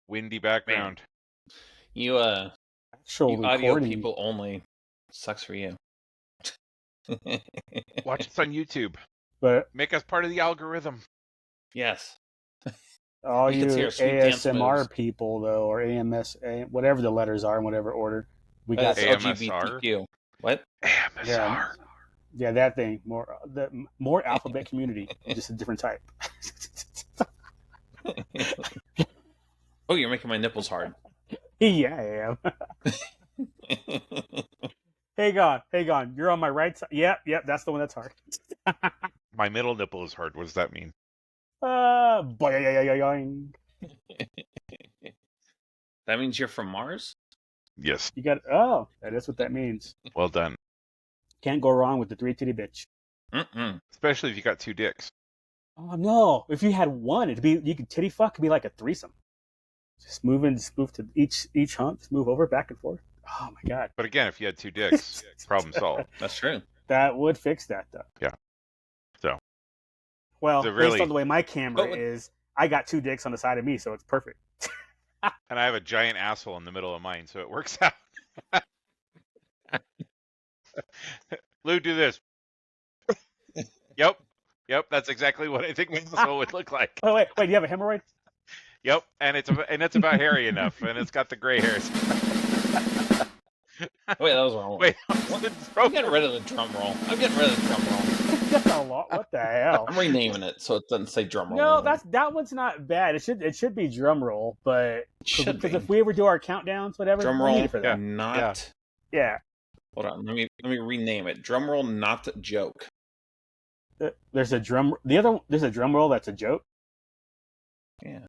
Windy background. You Actual you audio recording. people only. Sucks for you. Watch us on YouTube. But Make us part of the algorithm. Yes. all You you can see our sweet dance ASMR moves. people, though, or AMS, whatever the letters are in whatever order, we got That's AMSR? LGBTQ. What? AMSR. Yeah, that thing. More alphabet community, just a different type. Oh, you're making my nipples hard. Yeah, I am. Hang on. You're on my right side. Yep, that's the one that's hard. My middle nipple is hard. What does that mean? Boing. That means you're from Mars? Yes. You got. That is what that means. Well done. Can't go wrong with the 3-titty bitch. Mm-mm. Especially if you got 2 dicks. Oh no! If you had one, you could titty fuck. It'd be like a threesome. Just move to each hump. Just move over, back and forth. Oh my god! But again, if you had 2 dicks, problem solved. That's true. That would fix that though. Yeah. So. Well, So based really- on the way my camera is, I got 2 dicks on the side of me, so it's perfect. And I have a giant asshole in the middle of mine, so it works out. Lou, do this. Yep, that's exactly what I think my asshole would look like. Oh wait, you have a hemorrhoid? Yep, and it's about hairy enough, and it's got the gray hairs. Wait, that was wrong. Wait, I'm getting rid of the drum roll. That's a lot. What the hell? I'm renaming it so it doesn't say drum roll. No, that one's not bad. It should be drum roll, but Should because be. if we ever do our countdowns, whatever, Drum we need roll, it for that. not. Yeah. Hold on, let me rename it. Drum roll, not joke. There's a drum. There's a drum roll that's a joke. Yeah.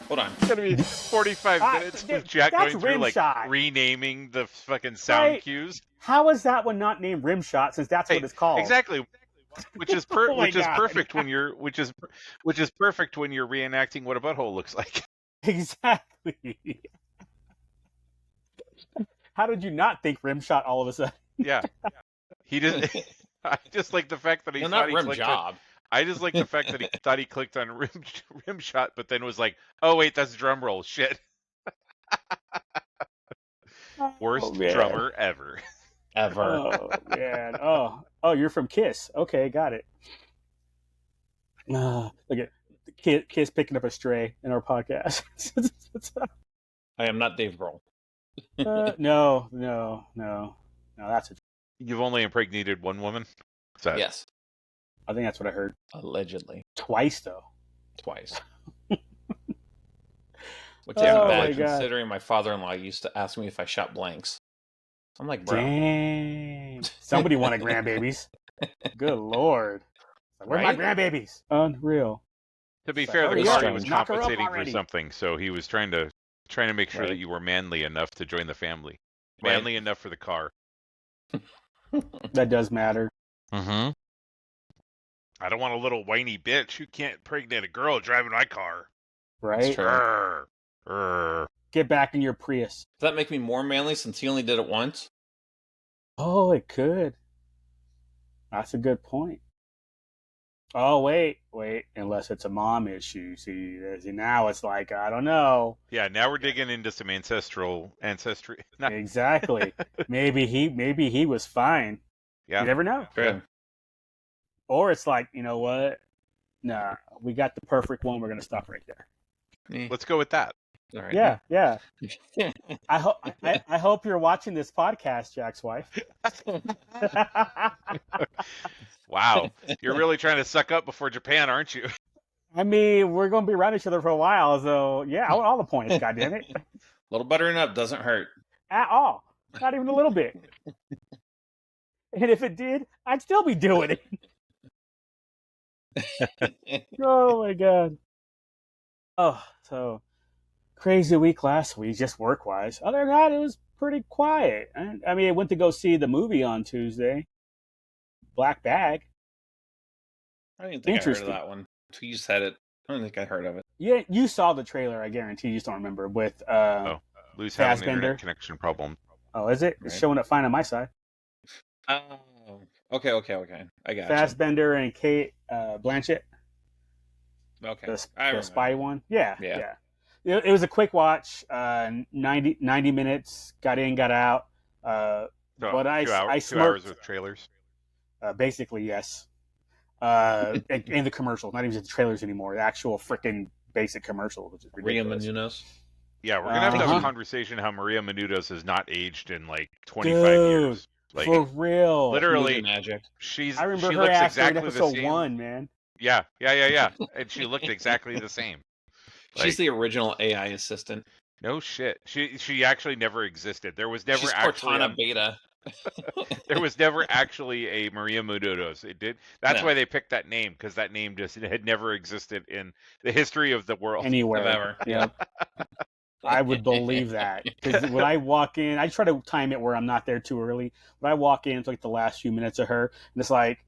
Hold on. It's gonna be 45 minutes with Jack that's going through like Rimshot. renaming the fucking sound Right. cues. How is that one not named Rimshot? Since that's what it's called. Exactly. Which is Oh my which is God. perfect when you're perfect when you're reenacting what a butthole looks like. Exactly. How did you not think Rimshot all of a sudden? Yeah. He didn't. I just like the fact that he No, thought not he rim clicked job. I just like the fact that he thought he clicked on rim shot, but then was like, "Oh wait, that's drum roll." Shit. Worst man. drummer ever. Ever. Oh man. Oh, you're from Kiss. Okay, got it. Look at Kiss picking up a stray in our podcast. I am not Dave Grohl. No. That's a. You've only impregnated one woman? Is that... Yes. I think that's what I heard. Allegedly. Twice though. Twice. Which isn't Oh, my bad God. considering my father-in-law used to ask me if I shot blanks. I'm like, bro. Dang. Somebody wanted grandbabies. Good lord. Where's my grandbabies? Unreal. To be So fair, hurry the up. car was Knock her up compensating for already. something, so he was trying to make sure Right. that you were manly enough to join the family. Right. Manly enough for the car. That does matter. Mm-hmm. I don't want a little whiny bitch who can't impregnate a girl driving my car. Right? true. Grr. Grr. Get back in your Prius. Does that make me more manly since he only did it once? Oh, it could. That's a good point. Oh, wait. Unless it's a mom issue. See, now it's like, I don't know. Yeah, now we're digging into some ancestry. Exactly. maybe he was fine. Yeah. You never know. True. Or it's like, you know what? Nah, we got the perfect one. We're going to stop right there. Let's go with that. All right. Yeah. I hope you're watching this podcast, Jack's wife. Wow. You're really trying to suck up before Japan, aren't you? I mean, we're going to be around each other for a while, so yeah, all the points, goddammit. A little buttering up doesn't hurt. At all. Not even a little bit. And if it did, I'd still be doing it. Oh my god. Oh, so crazy week last week, just work-wise. Other than that, it was pretty quiet. I mean, I went to go see the movie on Tuesday. Black Bag. I didn't think I heard of Interesting. that one. Until you said it. I don't think I heard of it. Yeah, you saw the trailer, I guarantee. You just don't remember. With, Lou's having an Fassbender. internet connection problem. oh, is it? It's Right. showing up fine on my side. Oh. Okay. I got Fassbender and Cate Blanchett. you. Okay. The I remember. spy one. Yeah. Yeah. It was a quick watch. 90 minutes. Got in, got out. So, But I 2 smirked. hours with trailers. Basically, yes. And the commercials, not even just the trailers anymore. The actual freaking basic commercial, which is Maria ridiculous. Menounos. Yeah, we're gonna have to have Uh-huh. a conversation how Maria Menounos has not aged in like 25 Dude, years. Like for real. Movie literally, magic. she I remember her looks actor in exactly the episode same. 1, man. Yeah, and she looked exactly the same. She's the original AI assistant. No shit. She actually never existed. There was never She's actually Cortana Beta. there was never actually a Maria Menounos. It did. That's No. why they picked that name, because that name just had never existed in the history of the world. Anywhere. Ever. Yeah. I would believe that. Because when I walk in, I try to time it where I'm not there too early. When I walk in, it's like the last few minutes of her, and it's like,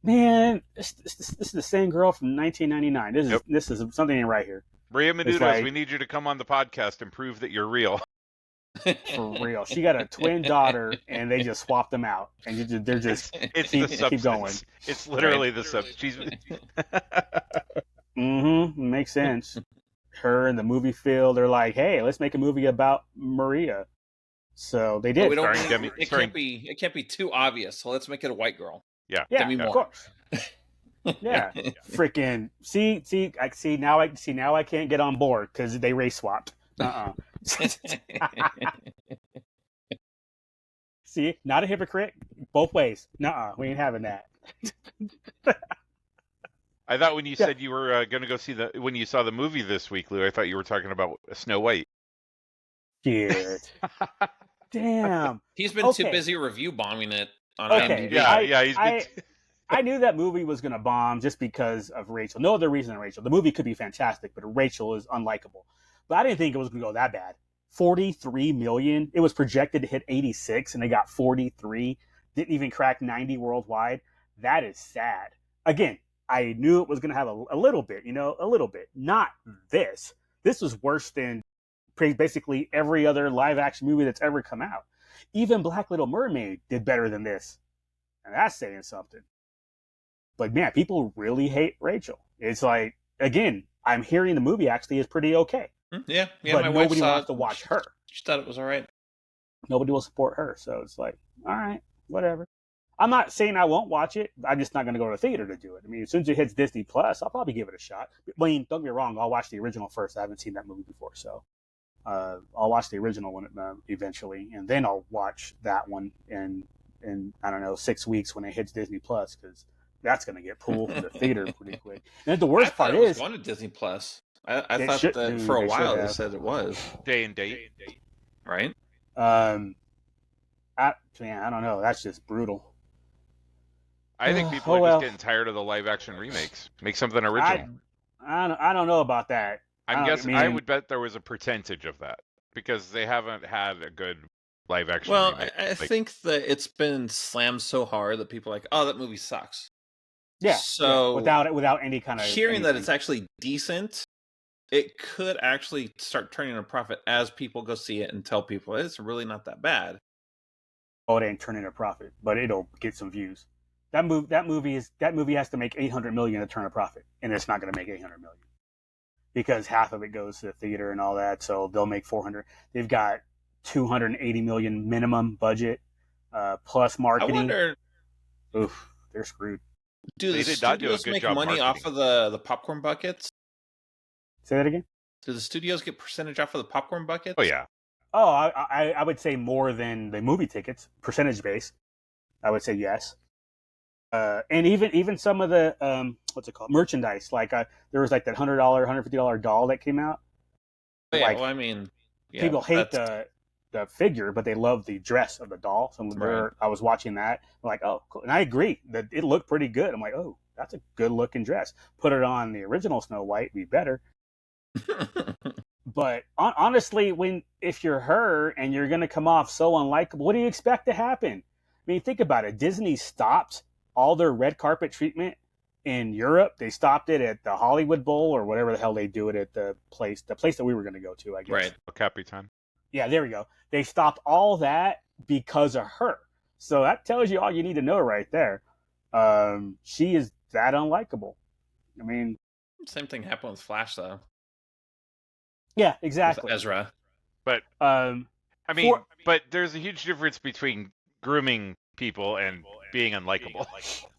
man, this is the same girl from 1999. This is something ain't right here. Maria Menounos, like- we need you to come on the podcast and prove that you're real. For real. She got a twin daughter, and they just swapped them out. And they're just It's keep the substance. going. It's literally the substance. She's makes sense. Her in the movie field, they're like, hey, let's make a movie about Maria. So they did. We don't Starring need, Demi- it starring- can't be too obvious, so let's make it a white girl. yeah. Demi of Moore. course. Yeah. Freaking see now I can't get on board because they race swapped. See, not a hypocrite both ways. Nuh-uh, we ain't having that. I thought when you said you were going to go see when you saw the movie this week, Lou, I thought you were talking about Snow White. Shit. Damn. He's been too busy review bombing it on IMDb. Yeah, he's been. I knew that movie was going to bomb just because of Rachel. No other reason than Rachel. The movie could be fantastic, but Rachel is unlikable. But I didn't think it was going to go that bad. 43 million. It was projected to hit 86, and they got 43. Didn't even crack 90 worldwide. That is sad. Again, I knew it was going to have a little bit, a little bit. Not this. This was worse than basically every other live-action movie that's ever come out. Even Black Little Mermaid did better than this. And that's saying something. But man, people really hate Rachel. It's like, again, I'm hearing the movie actually is pretty okay. Yeah. But my wife nobody saw wants it. to watch her. She thought it was all right. Nobody will support her. So it's like, all right, whatever. I'm not saying I won't watch it. I'm just not going to go to the theater to do it. I mean, as soon as it hits Disney Plus, I'll probably give it a shot. I mean, don't get me wrong. I'll watch the original first. I haven't seen that movie before. So I'll watch the original one eventually. And then I'll watch that one in I don't know, 6 weeks when it hits Disney Plus, because that's going to get pulled from the theater pretty quick. And the worst part is, is, going to Disney Plus. I thought should- that dude, for a they while should they have. said it was Day and date. right. I don't know. That's just brutal. I think people are well. just getting tired of the live action remakes. Make something original. I don't know about that. I'm guessing. I I mean- would bet there was a percentage of that because they haven't had a good live action. Well, remake. I think that it's been slammed so hard that people are like, oh, that movie sucks. Yeah. So without any kind of hearing that anything. it's actually decent, it could actually start turning a profit as people go see it and tell people it's really not that bad. Oh, it ain't turning a profit, but it'll get some views. That movie has to make 800 million to turn a profit, and it's not going to make 800 million because half of it goes to the theater and all that. So they'll make 400. They've got 280 million minimum budget plus marketing. I wonder, Oof, they're screwed. do They the did not do a studios good make job money off marketing. of the popcorn buckets? Say that again. Do the studios get percentage off of the popcorn buckets? Oh yeah. Oh, I would say more than the movie tickets, percentage base. I would say yes. And even some of the what's it called, merchandise. Like there was like that $100, $150 doll that came out. Oh, yeah, like, well, I mean, yeah, people hate that's- the figure, but they love the dress of the doll. Right. I was watching that, I'm like, oh, cool. And I agree that it looked pretty good. I'm like, oh, that's a good looking dress. Put it on the original Snow White, it'd be better. But honestly, if you're her and you're going to come off so unlikable, what do you expect to happen? I mean, think about it. Disney stopped all their red carpet treatment in Europe. They stopped it at the Hollywood Bowl or whatever the hell they do it at the place that we were going to go to, I guess. Right. Capitan. Yeah, there we go. They stopped all that because of her. So that tells you all you need to know right there. She is that unlikable. I mean, Same thing happened with Flash, though. Yeah, with exactly. Ezra. But Um, I mean, but there's a huge difference between grooming people and being unlikable.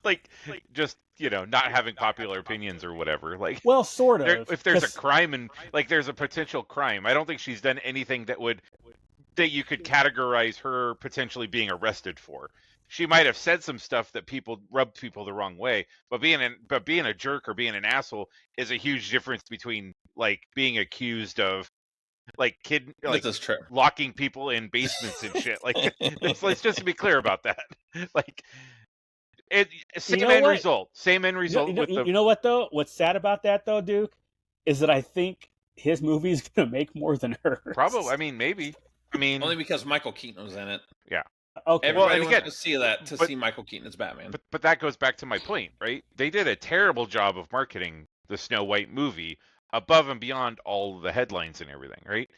Like, just, not having popular opinions or whatever. Like, well, sort of. if there's a 'cause- crime and like there's a potential crime, I don't think she's done anything that you could categorize her potentially being arrested for. She might have said some stuff that rubbed people the wrong way, but being a jerk or being an asshole is a huge difference between like being accused of like This is true. locking people in basements and shit. Like, let's just be clear about that. Like, same end result. Same end result with the. You know what though? What's sad about that though, Duke, is that I think his movie's gonna make more than hers. Probably. I mean, maybe. I mean, Only because Michael Keaton was in it. Yeah. Okay. Everybody and wants again, to see that to see Michael Keaton as Batman. But that goes back to my point, right? They did a terrible job of marketing the Snow White movie above and beyond all the headlines and everything, right?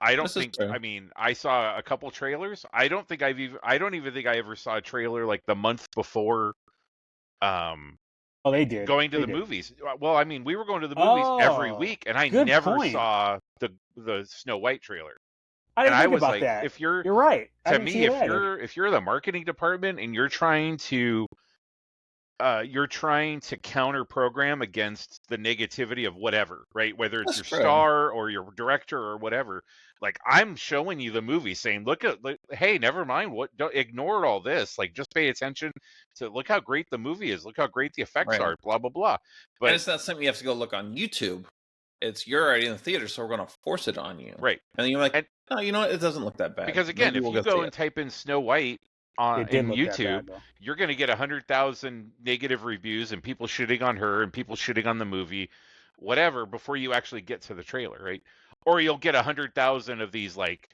I don't think. I mean, I saw a couple trailers. I don't even think I ever saw a trailer like the month before. Oh, they did. Going to the movies. Well, I mean, we were going to the movies every week, and I never saw the Snow White trailer. I didn't think was about like, that. if you're right. To me, if you're the marketing department and you're trying to counter program against the negativity of whatever, right? Whether it's your star or your director or whatever. Like, I'm showing you the movie saying, hey, never mind, don't ignore all this. Like, just pay attention to look how great the movie is. Look how great the effects are, blah, blah, blah. But and it's not something you have to go look on YouTube. You're already in the theater, so we're going to force it on you. Right. And then you're like, no, you know what? It doesn't look that bad. Because again, if you go and type in Snow White in YouTube, you're going to get 100,000 negative reviews and people shitting on her and people shitting on the movie, whatever, before you actually get to the trailer, right? Or you'll get 100,000 of these, like,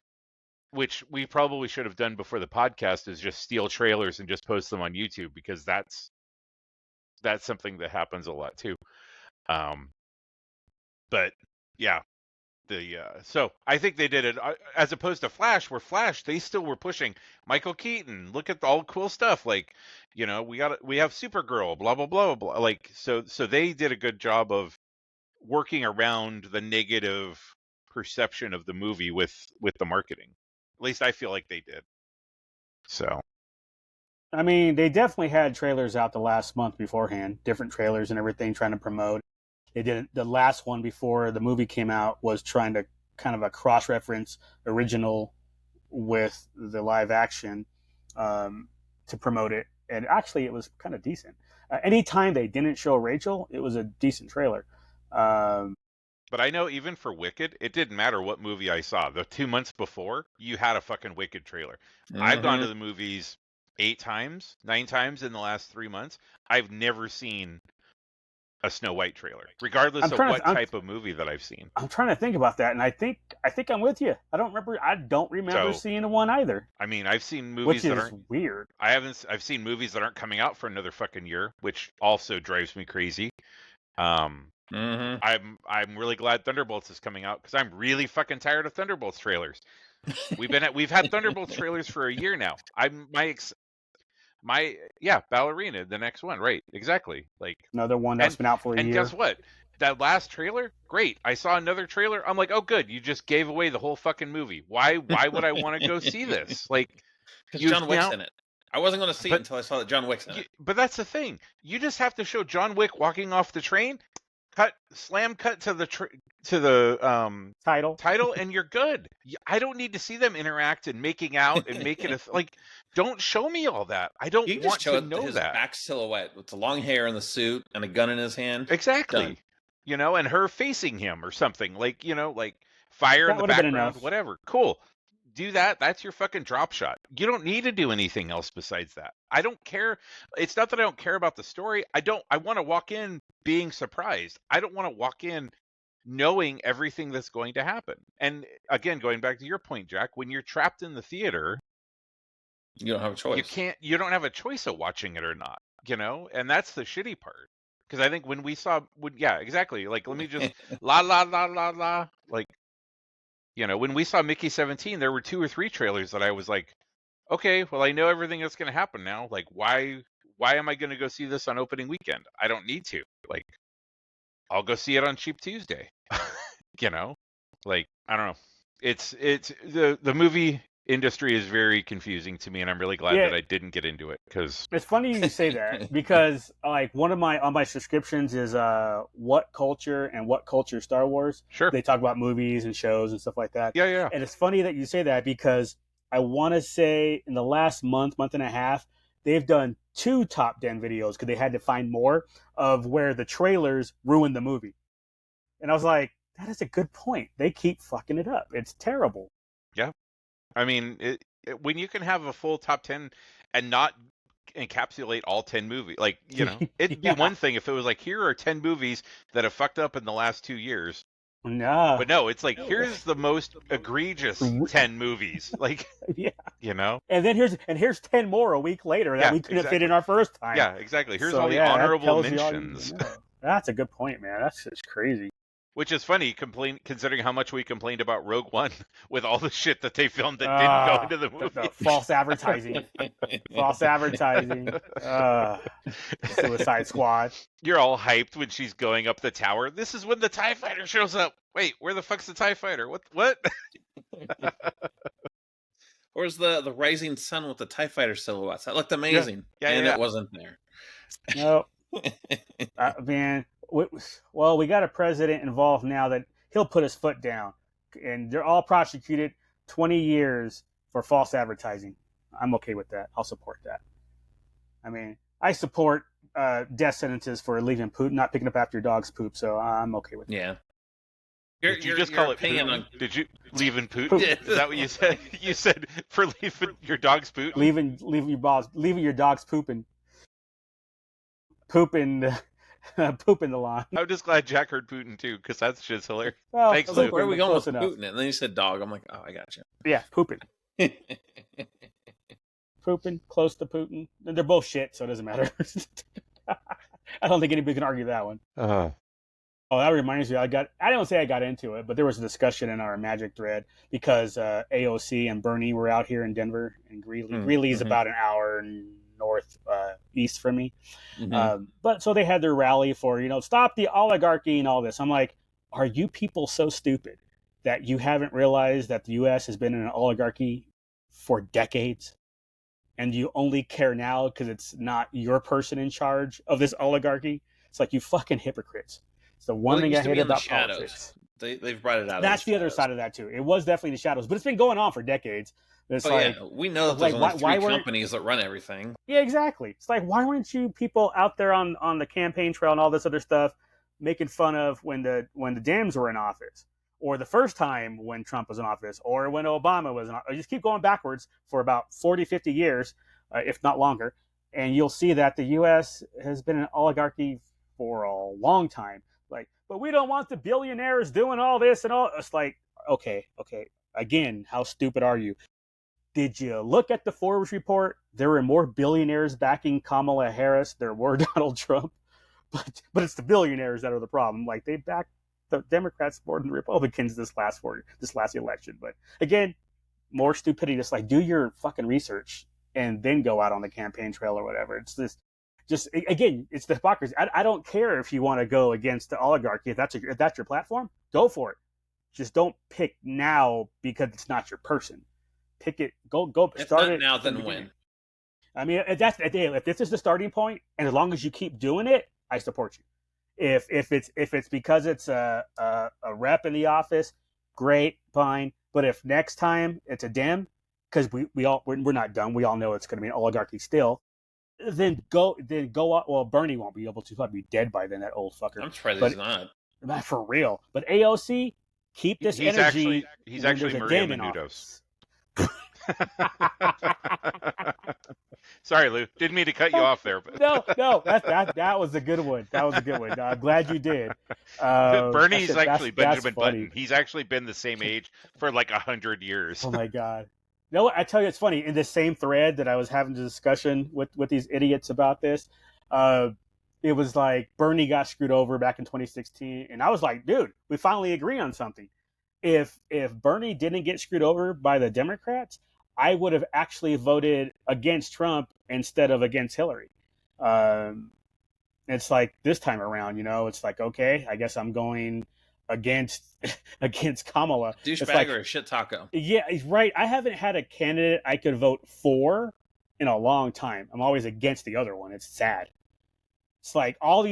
which we probably should have done before the podcast, is just steal trailers and just post them on YouTube, because that's something that happens a lot too. But yeah. So I think they did it as opposed to Flash, where Flash, they still were pushing Michael Keaton. Look at all cool stuff, like, we have Supergirl, blah blah blah blah. Like, so they did a good job of working around the negative perception of the movie with the marketing. At least I feel like they did. So, I mean, they definitely had trailers out the last month beforehand, different trailers and everything, trying to promote. They did the last one before the movie came out was trying to kind of a cross-reference original with the live action to promote it. And actually, it was kind of decent. Anytime they didn't show Rachel, it was a decent trailer. But I know even for Wicked, it didn't matter what movie I saw. The 2 months before, you had a fucking Wicked trailer. Mm-hmm. I've gone to the movies 9 times in the last 3 months. I've never seen a Snow White trailer, regardless of what type of movie that I've seen. I'm trying to think about that, and I think I'm with you. I don't remember seeing one either. I mean, I've seen movies that aren't weird. I've seen movies that aren't coming out for another fucking year, which also drives me crazy. Mm-hmm. I'm really glad Thunderbolts is coming out, because I'm really fucking tired of Thunderbolts trailers. We've had Thunderbolts trailers for a year now. Ballerina, the next one, right? Exactly. Like, another one that's been out for a year. And guess what? That last trailer, great. I saw another trailer. I'm like, oh, good. You just gave away the whole fucking movie. Why would I want to go see this? Like, because John Wick's in it. I wasn't going to see it until I saw that John Wick's in it. But that's the thing. You just have to show John Wick walking off the train, cut to the title, and you're good. I don't need to see them interact and making out and making like. Don't show me all that. I don't want to know his that. Back silhouette with the long hair and the suit and a gun in his hand. Exactly. Done. And her facing him or something, like, like fire in the background, whatever. Cool. Do that. That's your fucking drop shot. You don't need to do anything else besides that. I don't care. It's not that I don't care about the story. I want to walk in being surprised. I don't want to walk in knowing everything that's going to happen. And again, going back to your point, Jack, when you're trapped in the theater, you don't have a choice. You don't have a choice of watching it or not, and that's the shitty part. Because I think when we saw, exactly. Like, let me just la la la la la. Like, when we saw Mickey 17, there were 2 or 3 trailers that I was like, okay, well, I know everything that's going to happen now. Like, why am I going to go see this on opening weekend? I don't need to. Like, I'll go see it on Cheap Tuesday. Like, I don't know. It's the movie industry is very confusing to me, and I'm really glad that I didn't get into it, because it's funny you say that, because like one of my subscriptions is What Culture and What Culture Star Wars. Sure. They talk about movies and shows and stuff like that. Yeah. And it's funny that you say that, because I want to say in the last month and a half, they've done 2 top 10 videos, because they had to find more, of where the trailers ruined the movie. And I was like, that is a good point. They keep fucking it up. It's terrible. Yeah. I mean, when you can have a full top 10 and not encapsulate all 10 movies, like, you know, it'd be one thing if it was like, here are 10 movies that have fucked up in the last 2 years. No. But no, it's like, here's the most egregious 10 movies. Like, you know? And then here's 10 more a week later that we couldn't fit in our first time. Yeah, exactly. Here's all the honorable mentions. That's a good point, man. That's just crazy. Which is funny, considering how much we complained about Rogue One with all the shit that they filmed that didn't go into the movie. The false advertising. False advertising. Suicide Squad. You're all hyped when she's going up the tower. This is when the TIE Fighter shows up. Wait, where the fuck's the TIE Fighter? What? Where's the rising sun with the TIE Fighter silhouettes? That looked amazing. And it wasn't there. No. Man, well, we got a president involved now that he'll put his foot down. And they're all prosecuted 20 years for false advertising. I'm okay with that. I'll support that. I mean, I support death sentences for leaving poop, not picking up after your dog's poop, so I'm okay with that. Yeah. Did you just call it poop? Did you leaving poop? Is that what you said? You said for leaving your dog's poop? Leaving your dog's pooping the lawn. I'm just glad Jack heard Putin too, because that's just hilarious. Well, thanks, Luke. Where are we going with Putin? And then you said dog. I'm like, oh, I got you. Yeah, pooping. Pooping, close to Putin. They're both shit, so it doesn't matter. I don't think anybody can argue that one. Oh, that reminds me. I don't say I got into it, but there was a discussion in our Magic thread because AOC and Bernie were out here in Denver and Greeley. Greeley's about an hour east from me. But so they had their rally for, stop the oligarchy and all this. I'm like, are you people so stupid that you haven't realized that the U.S. has been in an oligarchy for decades? And you only care now because it's not your person in charge of this oligarchy? It's like, you fucking hypocrites. It's the one thing I hate about politics. They've brought it out. That's the other side of that too. It was definitely the shadows, but it's been going on for decades. It's we know that there's only three companies that run everything. Yeah, exactly. It's like, why weren't you people out there on the campaign trail and all this other stuff making fun of when the Dems were in office, or the first time when Trump was in office, or when Obama was in office? Just keep going backwards for about 40, 50 years, if not longer, and you'll see that the U.S. has been an oligarchy for a long time. Like, but we don't want the billionaires doing all this and all. It's like, okay. Again, how stupid are you? Did you look at the Forbes report? There were more billionaires backing Kamala Harris than there were Donald Trump. But it's the billionaires that are the problem. Like, they backed the Democrats more than the Republicans this last election. But again, more stupidity. Just like, do your fucking research and then go out on the campaign trail or whatever. It's just again, it's the hypocrisy. I don't care if you want to go against the oligarchy. If that's your platform, go for it. Just don't pick now because it's not your person. Pick it. Go. If start not it now, then when? I mean, if this is the starting point, and as long as you keep doing it, I support you. If it's because it's a rep in the office, great, fine. But if next time it's a Dem, because we're not done, we all know it's going to be an oligarchy still. Then go out. Well, Bernie won't be able to. He'll probably be dead by then, that old fucker. I'm surprised he's not. Not for real. But AOC, keep this energy. He's actually Maria Menounos. Sorry, Lou. Didn't mean to cut you off there. But No. That was a good one. I'm glad you did. Bernie's actually Benjamin Button. He's actually been the same age for like 100 years. Oh my God. No, I tell you, it's funny. In the same thread that I was having a discussion with these idiots about this, it was like Bernie got screwed over back in 2016, and I was like, dude, we finally agree on something. If Bernie didn't get screwed over by the Democrats, I would have actually voted against Trump instead of against Hillary. It's like this time around, it's like, okay, I guess I'm going against Kamala. Douchebag or a shit taco. Yeah, he's right. I haven't had a candidate I could vote for in a long time. I'm always against the other one. It's sad. It's like all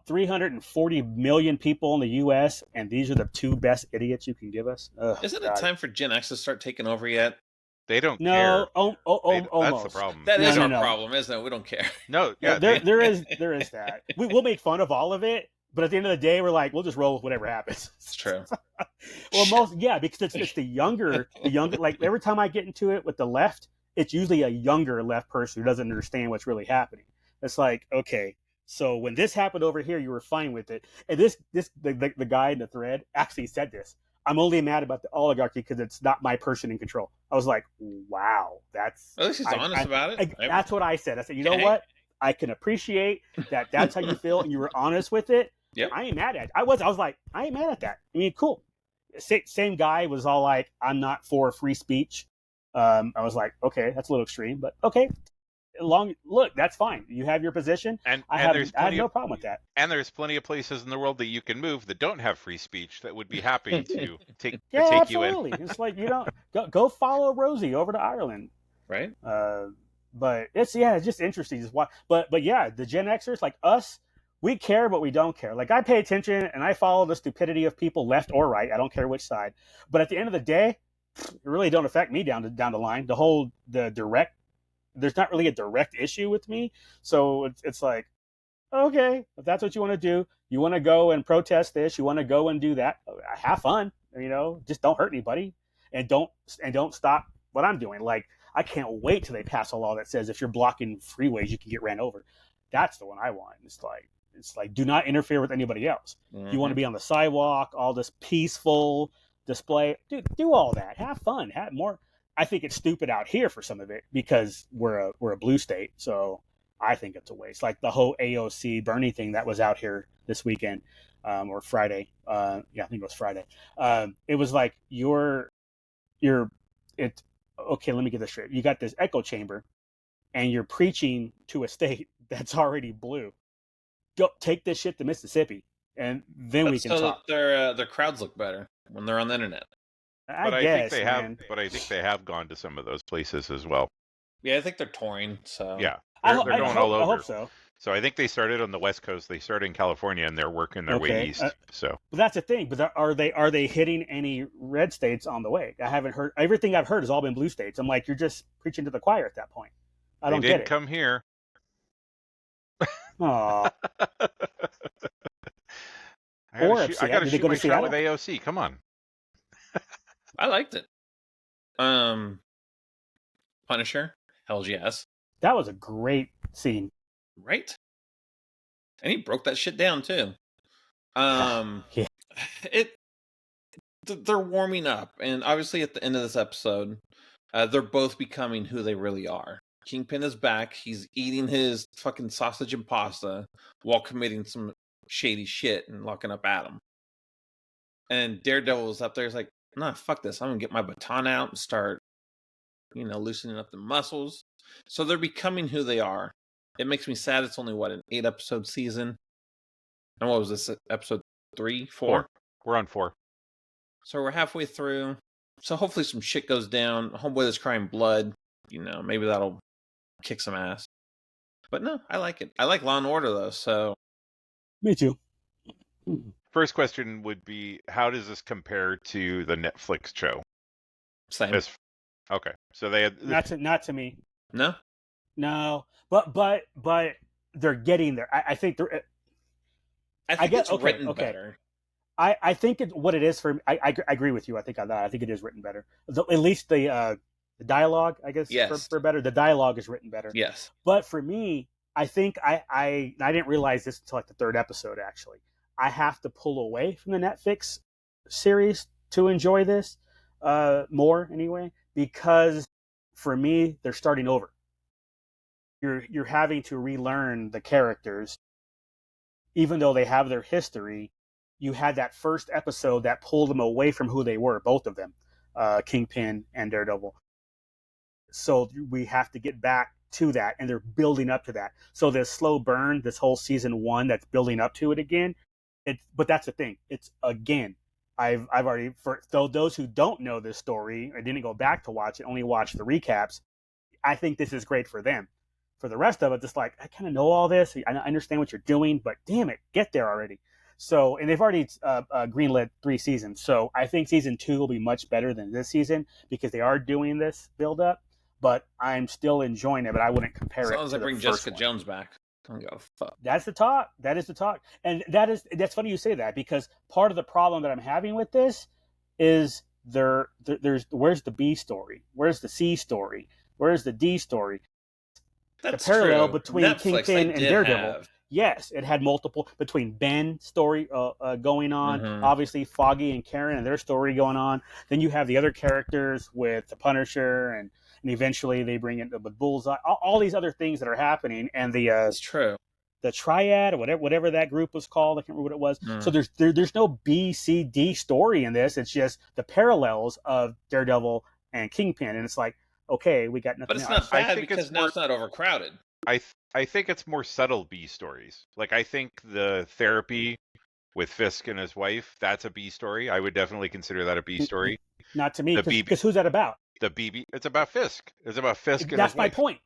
340 million people in the U.S., and these are the two best idiots you can give us. Isn't it time for Gen X to start taking over yet? They don't care. Almost. That's the problem. That is our problem, isn't it? We don't care. No, yeah. There is that. We'll make fun of all of it, but at the end of the day, we're like, we'll just roll with whatever happens. It's true. Well, because it's the younger. Like every time I get into it with the left, it's usually a younger left person who doesn't understand what's really happening. It's like, okay, so when this happened over here, you were fine with it, and the guy in the thread actually said this. I'm only mad about the oligarchy because it's not my person in control. I was like, wow, that's... At least he's honest about it. That's what I said. I said, you know what? I can appreciate that that's how you feel, and you were honest with it. Yep. I ain't mad at it. I was like, I ain't mad at that. I mean, cool. Same guy was all like, I'm not for free speech. I was like, okay, that's a little extreme, but okay. Look, that's fine. You have your position, and I have no problem with that. And there's plenty of places in the world that you can move that don't have free speech that would be happy to take absolutely. you in. It's like, you know, go follow Rosie over to Ireland, right? But it's just interesting. But yeah, the Gen Xers like us, we care, but we don't care. Like I pay attention and I follow the stupidity of people left or right. I don't care which side. But at the end of the day, it really don't affect me down the line. There's not really a direct issue with me. So it's like, okay, if that's what you want to do, you want to go and protest this, you want to go and do that, have fun, you know, just don't hurt anybody and don't stop what I'm doing. Like, I can't wait till they pass a law that says if you're blocking freeways, you can get ran over. That's the one I want. It's like, do not interfere with anybody else. Mm-hmm. You want to be on the sidewalk, all this peaceful display, do all that, have fun, have more. I think it's stupid out here for some of it because we're a blue state. So I think it's a waste. Like the whole AOC Bernie thing that was out here this weekend or Friday. I think it was Friday. It was like okay, let me get this straight. You got this echo chamber and you're preaching to a state that's already blue. Go take this shit to Mississippi and then we can talk. Their crowds look better when they're on the internet. I think they have gone to some of those places as well. Yeah, I think they're touring. So yeah, they're going all over. I hope so. So I think they started on the West Coast. They started in California, and they're working their way east. But that's the thing. But are they hitting any red states on the way? I haven't heard. Everything I've heard has all been blue states. I'm like, you're just preaching to the choir at that point. I don't get it. They did come here. Aww. I got to shoot my shot with AOC. Come on. I liked it. Punisher, hells yes. That was a great scene, right? And he broke that shit down too. Yeah. They're warming up, and obviously at the end of this episode, they're both becoming who they really are. Kingpin is back. He's eating his fucking sausage and pasta while committing some shady shit and locking up Adam. And Daredevil is up there. He's like, nah, fuck this. I'm gonna get my baton out and start, loosening up the muscles. So they're becoming who they are. It makes me sad. It's only an 8-episode season. And what was this, episode 3, 4? We're on 4. So we're halfway through. So hopefully some shit goes down. Homeboy that's crying blood. Maybe that'll kick some ass. But no, I like it. I like Law and Order though. So me too. First question would be, how does this compare to the Netflix show? Same. Okay, so they had not to me. No, but they're getting there. I think they're. I think it's written better. I think what it is for me. I agree with you. I think on that. I think it is written better. At least the dialogue, I guess, yes. for better. The dialogue is written better. Yes. But for me, I think I didn't realize this until like the 3rd episode. Actually, I have to pull away from the Netflix series to enjoy this more anyway, because for me, they're starting over. You're having to relearn the characters, even though they have their history. You had that first episode that pulled them away from who they were, both of them, Kingpin and Daredevil. So we have to get back to that, and they're building up to that. So this slow burn, this whole season 1 that's building up to it again. But that's the thing. It's again I've already, for those who don't know this story or didn't go back to watch it, only watch the recaps, I think this is great for them. For the rest of it, just like, I kind of know all this. I understand what you're doing, but damn it, get there already. So, and they've already greenlit 3 seasons. So I think season 2 will be much better than this season because they are doing this build up. But I'm still enjoying it, but I wouldn't compare it to the first one. As long as they bring Jessica Jones back. That's the talk. That is the talk. And that's funny you say that, because part of the problem that I'm having with this is there's where's the B story? Where's the C story? Where's the D story? That's the parallel true. between Netflix, Kingpin and Daredevil. Have. Yes, it had multiple, between Ben's story going on, obviously Foggy and Karen and their story going on. Then you have the other characters with the Punisher, and eventually they bring in with Bullseye. All these other things that are happening, and That's true. The Triad, or whatever that group was called, I can't remember what it was. So there's no B, C, D story in this. It's just the parallels of Daredevil and Kingpin, and it's like, okay, we got nothing. But it's not bad because now it's not overcrowded. I think it's more subtle B stories. Like, I think the therapy with Fisk and his wife, that's a B story. I would definitely consider that a B story. Not to me, because who's that about? The BB, it's about Fisk. It's about Fisk and that's his my wife. point.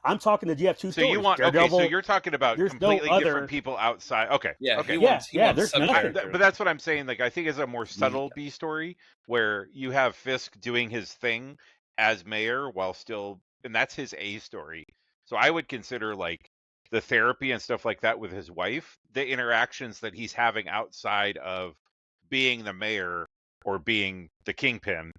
I'm talking that you have 2 stories. So you want Daredevil, so you're talking about completely different people outside. Okay. Yeah, okay. He wants there's nothing. But that's what I'm saying. Like, I think it's a more subtle B story where you have Fisk doing his thing as mayor while still, and that's his A story. So I would consider, like, the therapy and stuff like that with his wife, the interactions that he's having outside of being the mayor or being the Kingpin,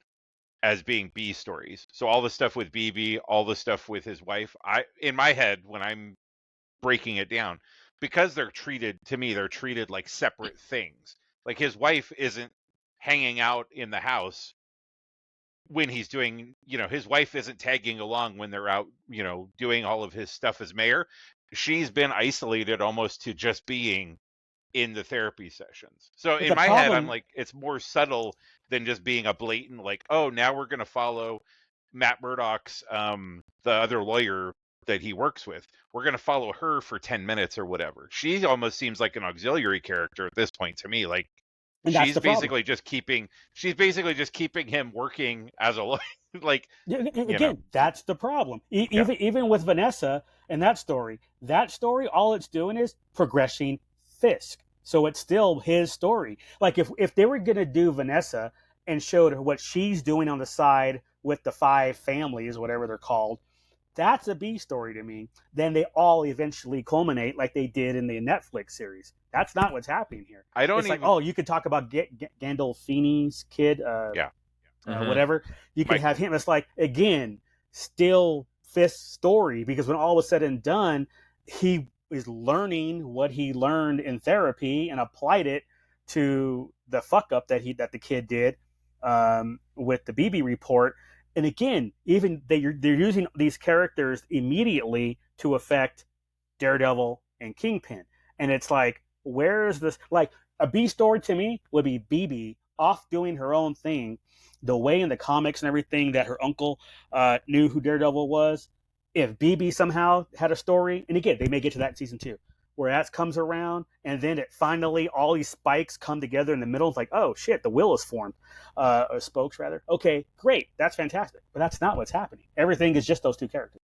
as being B stories. So all the stuff with BB, all the stuff with his wife, in my head, when I'm breaking it down, because they're treated like separate things. Like, his wife isn't hanging out in the house when he's doing, his wife isn't tagging along when they're out, doing all of his stuff as mayor. She's been isolated almost to just being in the therapy sessions. So in my head, I'm like, it's more subtle than just being a blatant, like, oh, now we're going to follow Matt Murdock's, the other lawyer that he works with. We're going to follow her for 10 minutes or whatever. She almost seems like an auxiliary character at this point to me. Like, she's basically just keeping him working as a lawyer. Like, again, that's the problem. Even with Vanessa and that story, all it's doing is progressing Fisk. So it's still his story. Like, if they were going to do Vanessa and showed what she's doing on the side with the 5 families, whatever they're called, that's a B story to me. Then they all eventually culminate like they did in the Netflix series. That's not what's happening here. You could talk about Gandolfini's kid, whatever. You could have him. It's like, again, still Fisk's story, because when all was said and done, he is learning what he learned in therapy and applied it to the fuck up that the kid did with the BB report. And again, even they're using these characters immediately to affect Daredevil and Kingpin. And it's like, where's this? Like, a B story to me would be BB off doing her own thing, the way in the comics and everything that her uncle knew who Daredevil was. If BB somehow had a story, and again, they may get to that in season 2, where that comes around, and then it finally, all these spikes come together in the middle. It's like, oh shit, the will is formed, or spokes rather. Okay, great, that's fantastic, but that's not what's happening. Everything is just those 2 characters.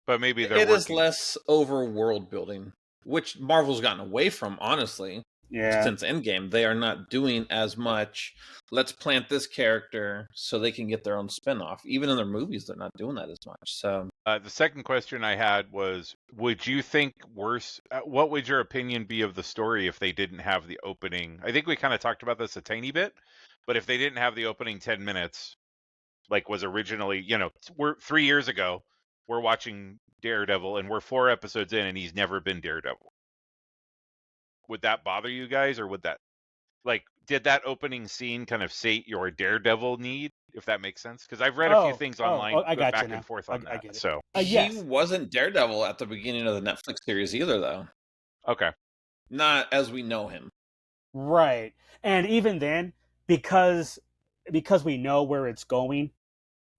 But maybe it is less over world building, which Marvel's gotten away from, honestly. Yeah. Since Endgame, they are not doing as much. Let's plant this character so they can get their own spinoff. Even in their movies, they're not doing that as much. So the second question I had was, would you think worse? What would your opinion be of the story if they didn't have the opening? I think we kind of talked about this a tiny bit, but if they didn't have the opening 10 minutes, like was originally, we're 3 years ago, we're watching Daredevil and we're 4 episodes in and he's never been Daredevil. Would that bother you guys, or would that, like, did that opening scene kind of sate your Daredevil need, if that makes sense? Because I've read a few things online back and forth on that. So yes. He wasn't Daredevil at the beginning of the Netflix series either, though. Okay. Not as we know him. Right. And even then, because we know where it's going,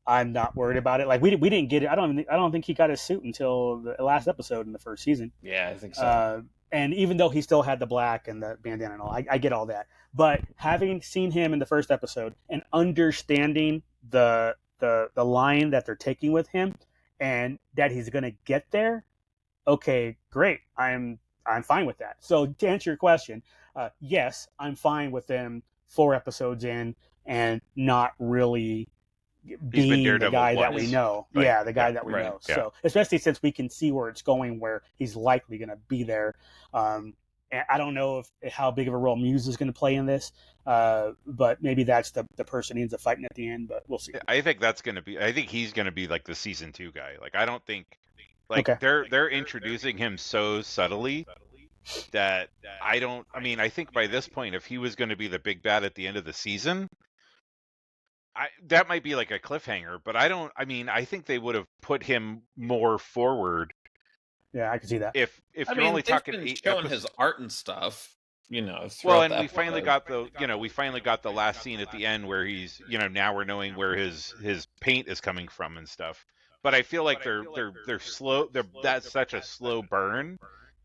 I'm not worried about it. Like we didn't get it. I don't think he got his suit until the last episode in the first season. Yeah, I think so. And even though he still had the black and the bandana and all, I get all that. But having seen him in the first episode and understanding the line that they're taking with him and that he's going to get there, okay, great. I'm fine with that. So to answer your question, yes, I'm fine with them 4 episodes in and not really being the guy that we know. Right. Yeah, the guy that we know. Yeah. So especially since we can see where it's going, where he's likely going to be there. And I don't know how big of a role Muse is going to play in this, but maybe that's the person he ends up fighting at the end. But we'll see. I think that's going to be. I think he's going to be like the season 2 guy. Like I don't think they're introducing him so subtly that I don't. I mean, I think by this point, if he was going to be the big bad at the end of the season. That might be like a cliffhanger, but I don't. I mean, I think they would have put him more forward. Yeah, I can see that. If you're only talking 8 showing his art and stuff, Well, and we finally got the last scene at the end where he's, now we're knowing where his paint is coming from and stuff. But I feel like they're slow. That's such a slow burn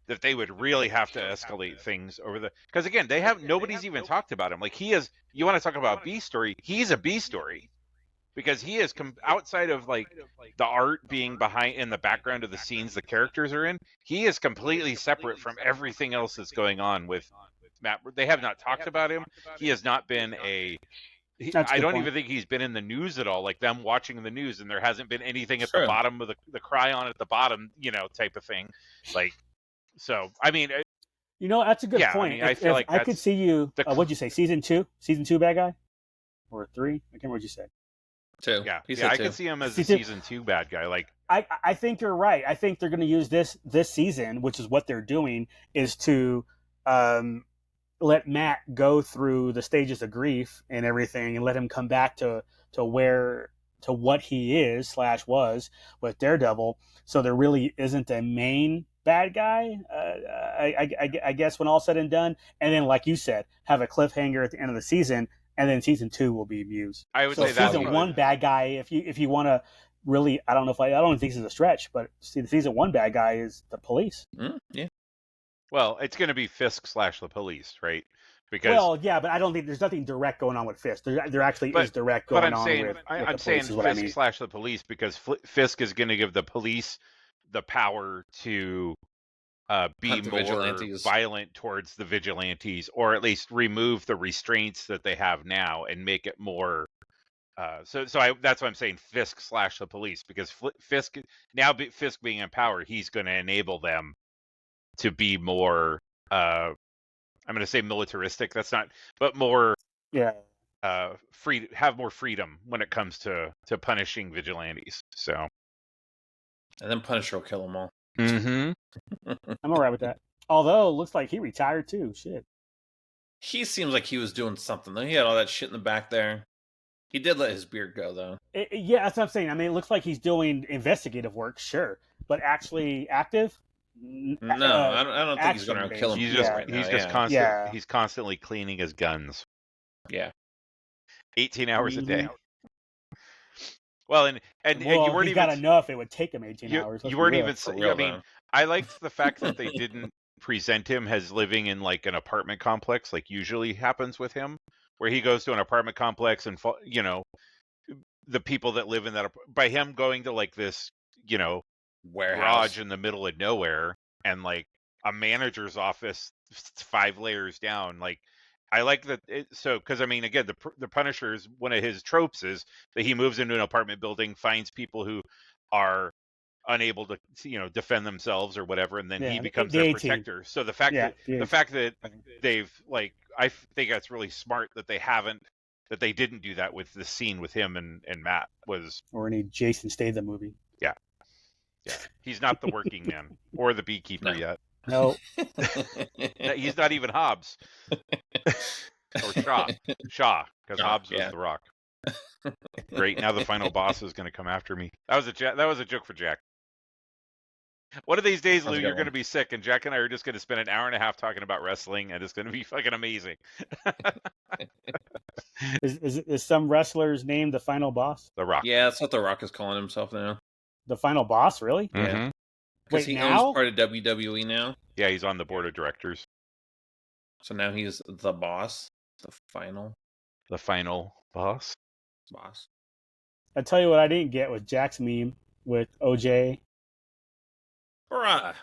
that they would really have to escalate things because again, nobody's even talked about him. Like he is, you want to talk about B story, he's a B story because he is outside of like the art being behind in the background of the scenes the characters are in, he is completely separate from everything else that's going on with Matt. They have not talked about him. He has not been I don't even think he's been in the news at all, like them watching the news, and there hasn't been anything at the bottom of the cryon at the bottom, type of thing. Like, so, I mean... that's a good point. I mean, I feel like I could see you... what'd you say, season 2? Season 2 bad guy? Or 3? I can't remember what you said. 2. Yeah, I could see him as a season 2 bad guy. Like, I think you're right. I think they're going to use this season, which is what they're doing, is to let Matt go through the stages of grief and everything and let him come back to what he is / was with Daredevil. So there really isn't a main bad guy, I guess, when all said and done. And then, like you said, have a cliffhanger at the end of the season, and then season 2 will be Muse. I would say that season 1 bad guy. If you want to really, I don't think this is a stretch, but the season 1 bad guy is the police. Yeah. Well, it's going to be Fisk / the police, right? But I don't think there's nothing direct going on with Fisk. There actually is direct going on with I'm saying Fisk / the police because Fisk is going to give the police the power to be more violent towards the vigilantes, or at least remove the restraints that they have now and make it more. That's why I'm saying Fisk / the police, because Fisk being in power, he's going to enable them to be more. I'm going to say militaristic. That's not, but more. Yeah. Have more freedom when it comes to punishing vigilantes. So. And then Punisher will kill them all. Mm-hmm. I'm all right with that. Although, it looks like he retired too. Shit. He seems like he was doing something, though. He had all that shit in the back there. He did let his beard go, though. Yeah, that's what I'm saying. I mean, it looks like he's doing investigative work, sure. But actually active? No, I don't think he's going to kill him. He's constantly cleaning his guns. Yeah. 18 hours a day. Well, and you weren't even got enough. It would take him 18 hours. You weren't even. I mean, I liked the fact that they didn't present him as living in like an apartment complex, like usually happens with him, where he goes to an apartment complex and the people that live in that by him going to like this warehouse garage in the middle of nowhere and like a manager's office 5 layers down, like. I like that. Because I mean, again, the Punisher's one of his tropes is that he moves into an apartment building, finds people who are unable to, defend themselves or whatever, and then he becomes their protector. So the fact that they've like, I think that's really smart that they didn't do that with the scene with him and Matt or any Jason Statham movie. Yeah, he's not the working man or the beekeeper yet. No. He's not even Hobbs. Or Shaw, because Hobbs was the Rock. Great, now the final boss is going to come after me. That was a joke for Jack. One of these days, Lou, you're going to be sick, and Jack and I are just going to spend an hour and a half talking about wrestling, and it's going to be fucking amazing. Is some wrestler's name the final boss? The Rock. Yeah, that's what The Rock is calling himself now. The final boss, really? Mm-hmm. Yeah. Because he owns part of WWE now. Yeah, he's on the board of directors. So now he's the boss. The final boss. I tell you what I didn't get was Jack's meme with OJ. Bruh.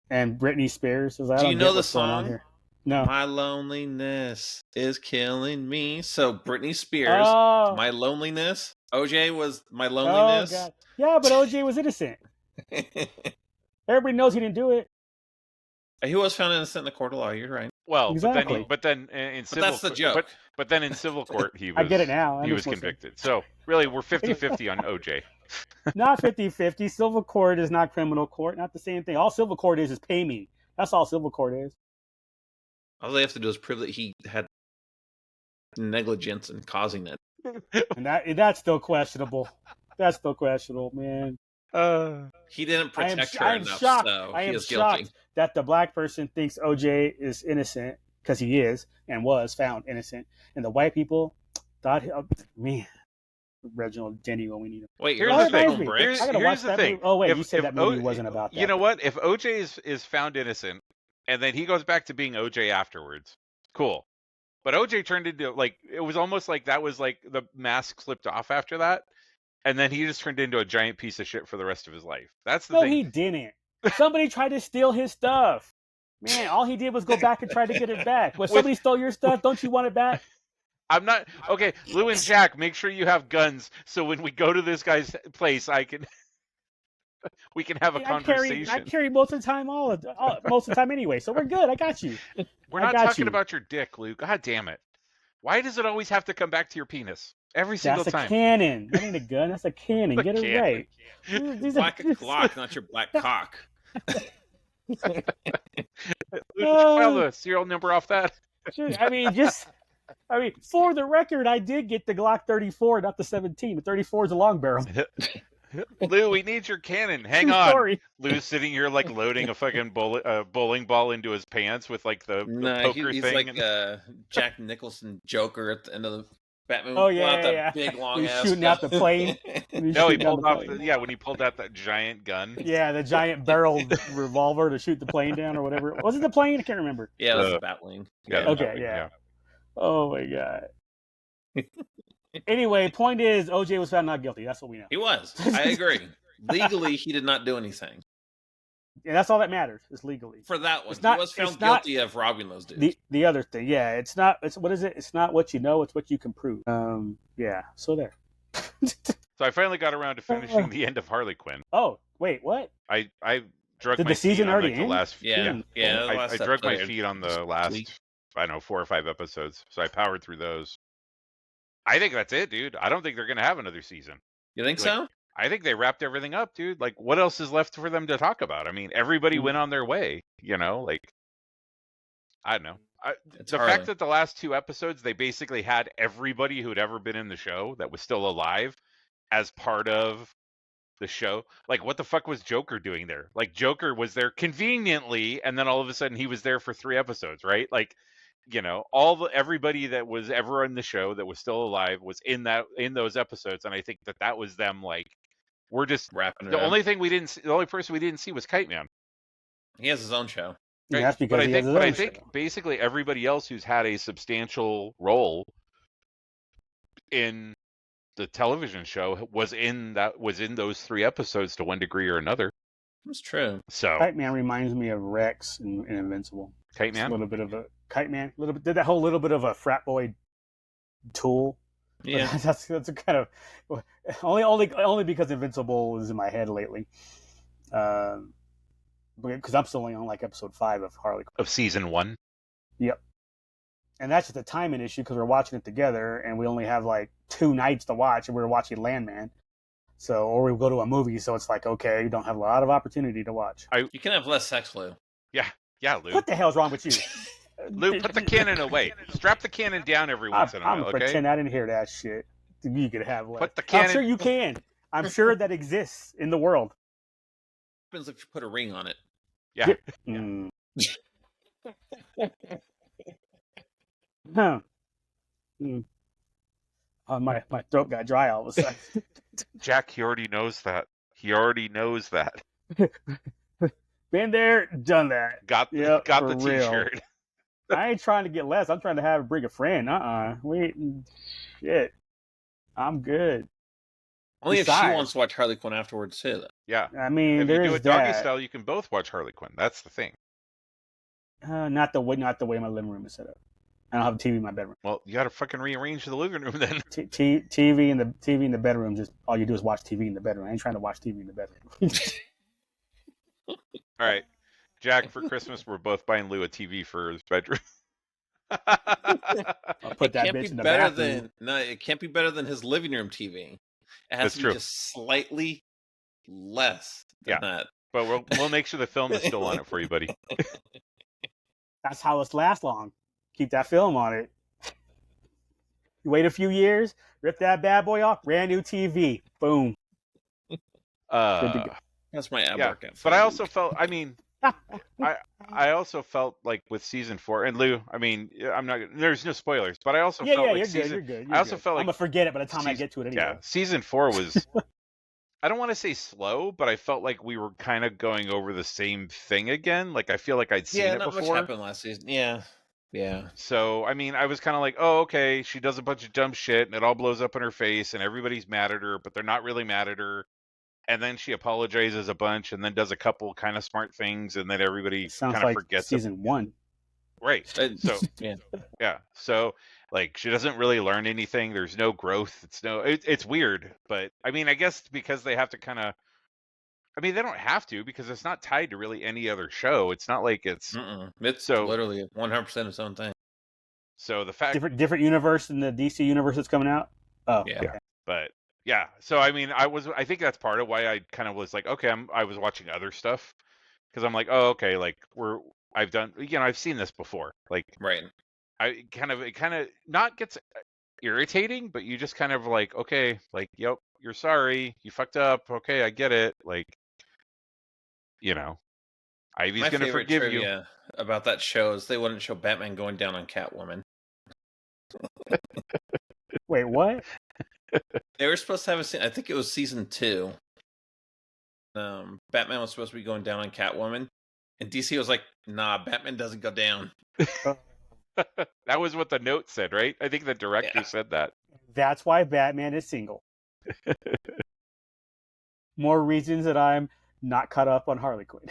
And Britney Spears. Do you know the song? Here. No. My loneliness is killing me. So Britney Spears, My Loneliness. OJ was My Loneliness. Oh, God. Yeah, but OJ was innocent. Everybody knows he didn't do it. He was found innocent in the court of law. You're right. Well, exactly. but then in civil that's the joke. But then in civil court, he was. I get it now. He was convicted. So really, we're 50-50 on OJ. Not 50-50. Civil court is not criminal court. Not the same thing. All civil court is pay me. That's all civil court is. All they have to do is prove that he had negligence in causing it. And that's still questionable. That's still questionable, man. He didn't protect her enough, shocked. so I he am is shocked guilty. that the black person thinks OJ is innocent, because he is and was found innocent, and the white people thought, man, Reginald Denny when we need him. Wait, here's the thing. Here's the thing. Oh wait, you said that movie wasn't about that. You know what? If OJ is found innocent, and then he goes back to being OJ afterwards, cool. But OJ turned into, like, it was almost like that was like the mask slipped off after that. And then he just turned into a giant piece of shit for the rest of his life. That's the thing. No, he didn't. Somebody tried to steal his stuff. Man, all he did was go back and try to get it back. When somebody stole your stuff, don't you want it back? I'm not... Okay, Lou and Jack, make sure you have guns, so when we go to this guy's place, we can have a conversation. I carry most of the time, most of the time anyway, so we're good. I got you. We're not talking about your dick, Lou. God damn it. Why does it always have to come back to your penis? Every single time. That's a cannon. That ain't a gun. That's a cannon. Get it right. Black Glock, not your black cock. Lou, did you file the serial number off that? I mean, for the record, I did get the Glock 34, not the 17. The 34 is a long barrel. Lou, we need your cannon. Hang on. Sorry. Lou's sitting here like loading a fucking bowling ball into his pants with like the poker he's thing. He's like Jack Nicholson Joker at the end of the Batman. Oh yeah. Big long ass shooting out the plane. No, he pulled off. When he pulled out that giant gun. Yeah, the giant barrel revolver to shoot the plane down or whatever. Was it the plane? I can't remember. Yeah, it was the Batwing. Yeah. Okay. Yeah. Oh my god. Anyway, point is, OJ was found not guilty. That's what we know. He was. I agree. Legally, he did not do anything. Yeah, that's all that matters. Is legally. For that one, he was found guilty of robbing those dudes. The other thing, yeah, it's not. It's what is it? It's not what you know. It's what you can prove. Yeah. So there. So I finally got around to finishing the end of Harley Quinn. Oh wait, what? I drug Did my the season feet already on, like, end? I drug my feet on the last, I don't know, 4 or 5 episodes. So I powered through those. I think that's it, dude. I don't think they're going to have another season. You think so? I think they wrapped everything up, dude. Like, what else is left for them to talk about? I mean, everybody went on their way, you know? Like, I don't know. The fact that the last 2 episodes, they basically had everybody who'd ever been in the show that was still alive as part of the show. Like, what the fuck was Joker doing there? Like, Joker was there conveniently, and then all of a sudden he was there for 3 episodes, right? Like, you know, everybody that was ever in the show that was still alive was in those episodes, and I think that was them. Like, we're just wrapping. The only person we didn't see was Kite Man. He has his own show. Right? Yeah, that's because I think basically everybody else who's had a substantial role in the television show was in those 3 episodes to one degree or another. That's true. So Kite Man reminds me of Rex in Invincible. Kite Man, a little bit of a Kite Man, did that whole little bit of a frat boy tool. Yeah, that's a kind of only because Invincible is in my head lately. Because I'm still only on like episode 5 of Harley Quinn. Of season 1. Yep. And that's just a timing issue because we're watching it together and we only have like 2 nights to watch, and we're watching Landman. So, or we go to a movie, so it's like, okay, you don't have a lot of opportunity to watch. You can have less sex, Lou. Yeah, Lou. What the hell's wrong with you? Lou, put the cannon away. Strap the cannon down every once in a while, I'm gonna pretend I didn't hear that shit. You could have less. Put the cannon. I'm sure you can. I'm sure that exists in the world. happens if you put a ring on it? Yeah. Huh. My throat got dry all of a sudden. Jack, he already knows that. He already knows that. Been there, done that. Got Yep, the real. T-shirt. I ain't trying to get less. I'm trying to bring a friend. Wait, shit. I'm good. Only if she wants to watch Harley Quinn afterwards too. Though. Yeah. I mean, if there's you do it doggy style, you can both watch Harley Quinn. That's the thing. Not the way my living room is set up. I don't have a TV in my bedroom. Well, you got to fucking rearrange the living room then. TV in the bedroom. Just all you do is watch TV in the bedroom. I ain't trying to watch TV in the bedroom. All right, Jack. For Christmas, we're both buying Lou a TV for his bedroom. I'll put that bitch in the bathroom. It can't be better than his living room TV. It has to be just slightly less than that. But we'll make sure the film is still on it for you, buddy. That's how it's last long. Keep that film on it. You wait a few years, rip that bad boy off, brand new TV. Boom. That's my ad workout. But I also felt, I also felt like with season 4, and Lou, I mean, there's no spoilers, but I also felt like you're good. I also felt like I'm gonna forget it by the time I get to it anyway. Yeah, season 4 was, I don't want to say slow, but I felt like we were kind of going over the same thing again. Like I feel like I'd seen it before. Much happened last season. Yeah. So, I mean, I was kind of like, oh, okay, she does a bunch of dumb shit and it all blows up in her face and everybody's mad at her, but they're not really mad at her. And then she apologizes a bunch and then does a couple kind of smart things and then everybody kind of forgets season 1. Right. So, yeah. So, like, she doesn't really learn anything. There's no growth. It's weird. But, I mean, I guess because they have to kind of, I mean, they don't have to because it's not tied to really any other show. It's not like it's... It's literally 100% its own thing. So the fact... Different universe than the DC universe that's coming out? Oh, yeah. Okay. But, yeah. So, I mean, I think that's part of why I kind of was like, okay, I was watching other stuff. Because I'm like, oh, okay, like, I've seen this before. Like, right. It kind of not gets irritating, but you just kind of like, okay, like, yep, you're sorry. You fucked up. Okay, I get it. Like, Ivy's going to forgive you. About that show is they wouldn't show Batman going down on Catwoman. Wait, what? They were supposed to have a scene. I think it was season 2. Batman was supposed to be going down on Catwoman, and DC was like, "Nah, Batman doesn't go down." That was what the note said, right? I think the director said that. That's why Batman is single. More reasons that I'm not caught up on Harley Quinn.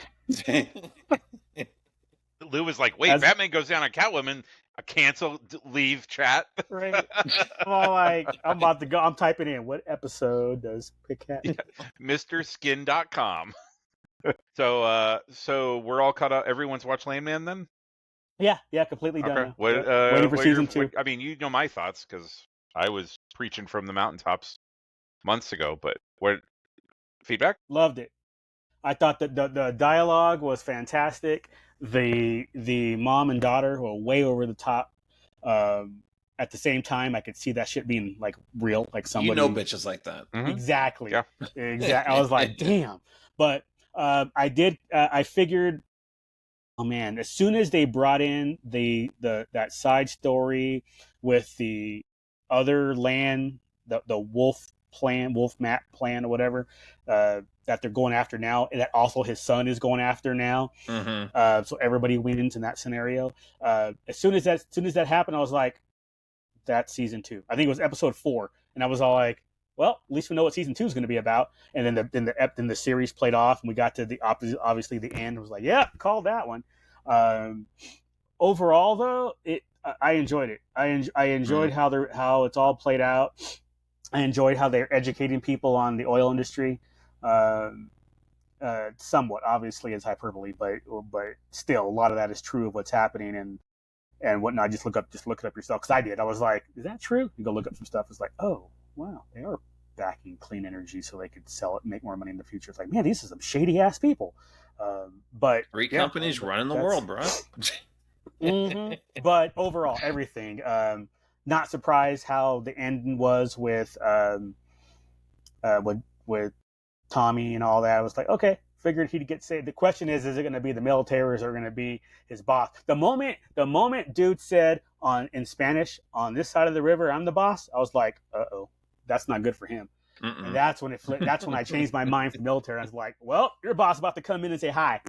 Lou was like, wait, Batman goes down on Catwoman. Cancel, leave chat. Right. I'm all like, I'm about to go. I'm typing in, what episode does Cat? MrSkin.com. So we're all caught up. Everyone's watched Landman then? Yeah, completely done. Okay. Waiting for season 2. I mean, you know my thoughts because I was preaching from the mountaintops months ago, but what feedback? Loved it. I thought that the dialogue was fantastic. The mom and daughter were way over the top. At the same time, I could see that shit being like real, like somebody. Bitches like that. Mm-hmm. Exactly. Yeah. Exactly. I was like, damn. But I figured, oh man, as soon as they brought in that side story with the other land, the wolf map plan or whatever, that they're going after now, and that also his son is going after now. Mm-hmm. So everybody wins in that scenario. As soon as that happened, I was like, that's season 2. I think it was episode 4, and I was all like, well, at least we know what season 2 is going to be about. And then the series played off, and we got to the opposite. Obviously, the end was like, yeah, called that one. Overall, though, I enjoyed it. I enjoyed how it's all played out. I enjoyed how they're educating people on the oil industry. Somewhat, obviously, it's hyperbole, but still, a lot of that is true of what's happening and whatnot. Just look it up yourself, because I did. I was like, is that true? You go look up some stuff. It's like, oh, wow, they are backing clean energy so they could sell it and make more money in the future. It's like, man, these are some shady ass people. But 3 companies running the world, bro. Mm-hmm. But overall, everything. Not surprised how the ending was with Tommy and all that. I was like, okay, figured he'd get saved. The question is it going to be the military or is it going to be his boss? The moment dude said in Spanish, on this side of the river, I'm the boss, I was like, uh-oh, that's not good for him. Mm-mm. And that's when it flipped. That's when I changed my mind from military. I was like, well, your boss about to come in and say hi.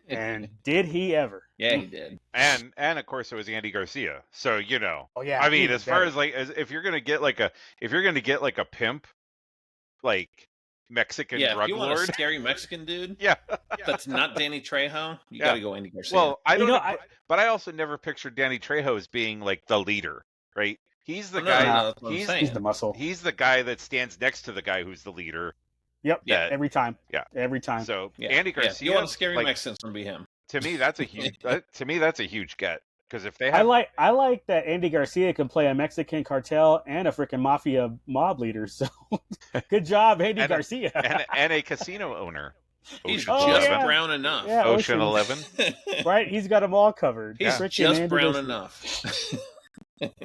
And did he ever? Yeah, he did. And of course it was Andy Garcia. So, you know. Oh yeah. I mean, as far as like if you're gonna get like a pimp, like Mexican drug lord. If you want a scary Mexican dude, yeah, that's not Danny Trejo, you gotta go Andy Garcia. Well, I don't know, but I also never pictured Danny Trejo as being like the leader, right? He's the guy. He's the muscle. He's the guy that stands next to the guy who's the leader. Yep. Yeah. Every time. Yeah. Every time. So Andy Garcia. If you want a scary Mexican, it's gonna be him. To me, that's a huge get. Because if they have, I like that Andy Garcia can play a Mexican cartel and a freaking mafia mob leader. So good job, Andy Garcia, and a casino owner. He's just brown enough. Yeah, Ocean 11. Right, he's got them all covered. He's just brown enough.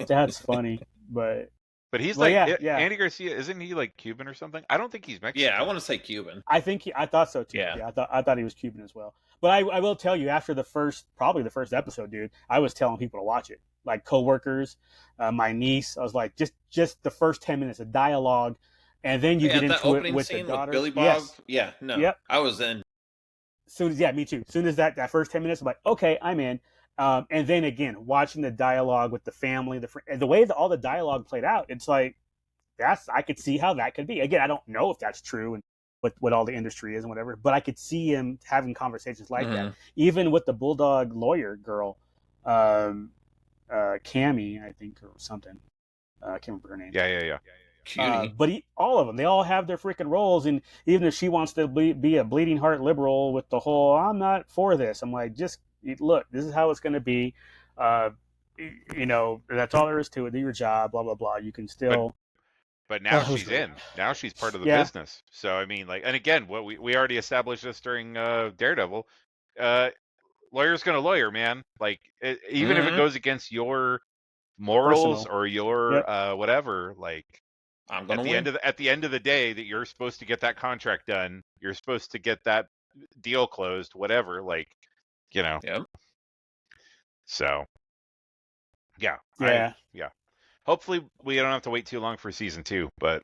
That's funny, but he's Andy Garcia, isn't he like Cuban or something? I don't think he's Mexican. Yeah, I want to say Cuban. I thought so too. Yeah, I thought he was Cuban as well. But I will tell you, after probably the first episode, dude, I was telling people to watch it, like coworkers, my niece. I was like, just the first 10 minutes of dialogue, and then you get into it with the daughter. With Billy Bob. Yes. Yep. I was in. Me too. Soon as that first 10 minutes, I'm like, okay, I'm in. And then again, watching the dialogue with the family, the way all the dialogue played out, it's like I could see how that could be. Again, I don't know if that's true and what all the industry is and whatever, but I could see him having conversations like that, even with the bulldog lawyer girl, Cammy, I think, or something. I can't remember her name. Yeah. Cutie. But all of them, they all have their freaking roles, and even if she wants to be a bleeding heart liberal with the whole, I'm not for this, I'm like, just look, this is how it's going to be. That's all there is to it. Do your job, blah blah blah. You can still. But now she's in. Now she's part of the business. So I mean, like, and again, what we already established this during Daredevil. Lawyer's gonna lawyer, man. Like, even if it goes against your morals or your whatever, like, I'm gonna at the end of the day, that you're supposed to get that contract done. You're supposed to get that deal closed. Whatever, like, you know. Yep. So. Yeah. Hopefully, we don't have to wait too long for season 2, but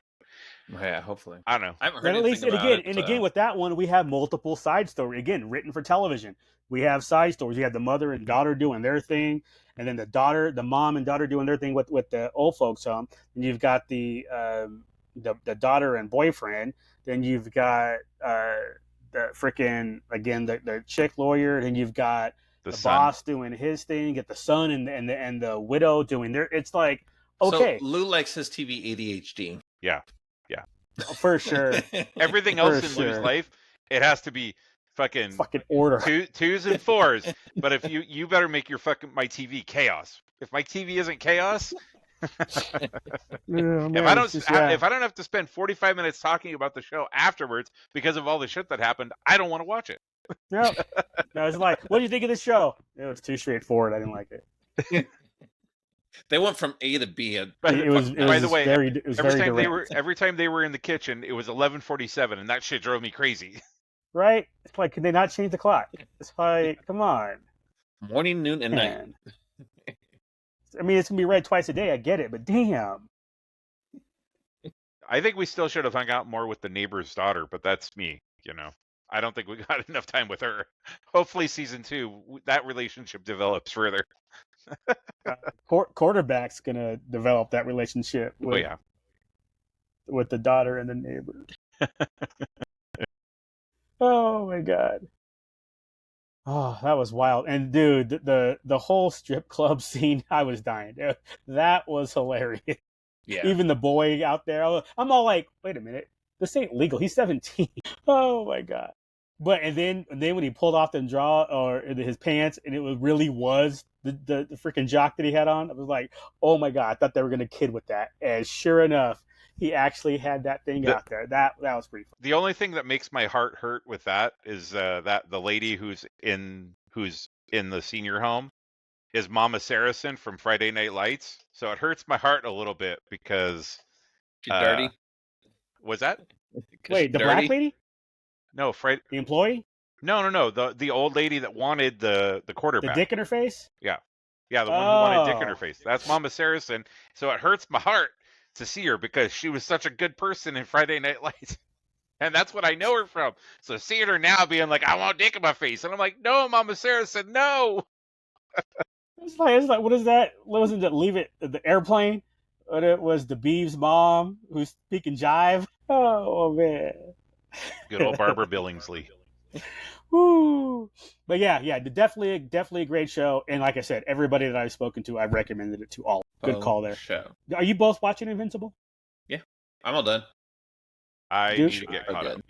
yeah, hopefully. I don't know. I haven't heard anything about it. And again, with that one, we have multiple side stories. Again, written for television. We have side stories. You have the mother and daughter doing their thing, and then the mom and daughter doing their thing with the old folks home. And you've got the daughter and boyfriend. Then you've got the freaking the chick lawyer. Then you've got the boss doing his thing. Get the son and the widow doing their. It's like. Okay. So Lou likes his TV ADHD. Yeah. For sure. Everything else in Lou's life, it has to be fucking order. 2s and 4s. But if you better make my TV chaos. If my TV isn't chaos, if I don't have to spend 45 minutes talking about the show afterwards because of all the shit that happened, I don't want to watch it. No. I was like, what do you think of this show? It was too straightforward. I didn't like it. They went from A to B. By the way, every time they were in the kitchen, it was 11:47, and that shit drove me crazy. Right? It's like, could they not change the clock? It's like, come on. Morning, noon, and night. I mean, it's gonna be right twice a day. I get it, but damn. I think we still should have hung out more with the neighbor's daughter, but that's me. I don't think we got enough time with her. Hopefully, season 2, that relationship develops further. Quarterback's gonna develop that relationship with the daughter and the neighbor. Oh my god. Oh, that was wild. And dude, the whole strip club scene, I was dying. That was hilarious. Yeah. Even the boy out there, I'm all like, wait a minute, this ain't legal. He's 17. Oh my god. But and then when he pulled off the his pants, and it really was the freaking jock that he had on, I was like, oh my god, I thought they were gonna kid with that. And sure enough, he actually had that thing out there. That was pretty fun. The only thing that makes my heart hurt with that is that the lady who's in the senior home is Mama Saracen from Friday Night Lights. So it hurts my heart a little bit because she's dirty. Was that? Wait, the black lady? No, Friday. The employee? No. The old lady that wanted the quarterback. The dick in her face? Yeah, the one who wanted dick in her face. That's Mama Saracen. So it hurts my heart to see her because she was such a good person in Friday Night Lights. And that's what I know her from. So seeing her now being like, I want dick in my face. And I'm like, no, Mama Saracen, no. It's like, what is that? What was it? Leave It, the airplane? But it was the Beeves' mom who's speaking jive. Oh, man. Good old Barbara Billingsley. Woo! But yeah, definitely a great show. And like I said, everybody that I've spoken to, I've recommended it to all. Good call there. Show. Are you both watching Invincible? Yeah, I'm all done. I need to get caught up.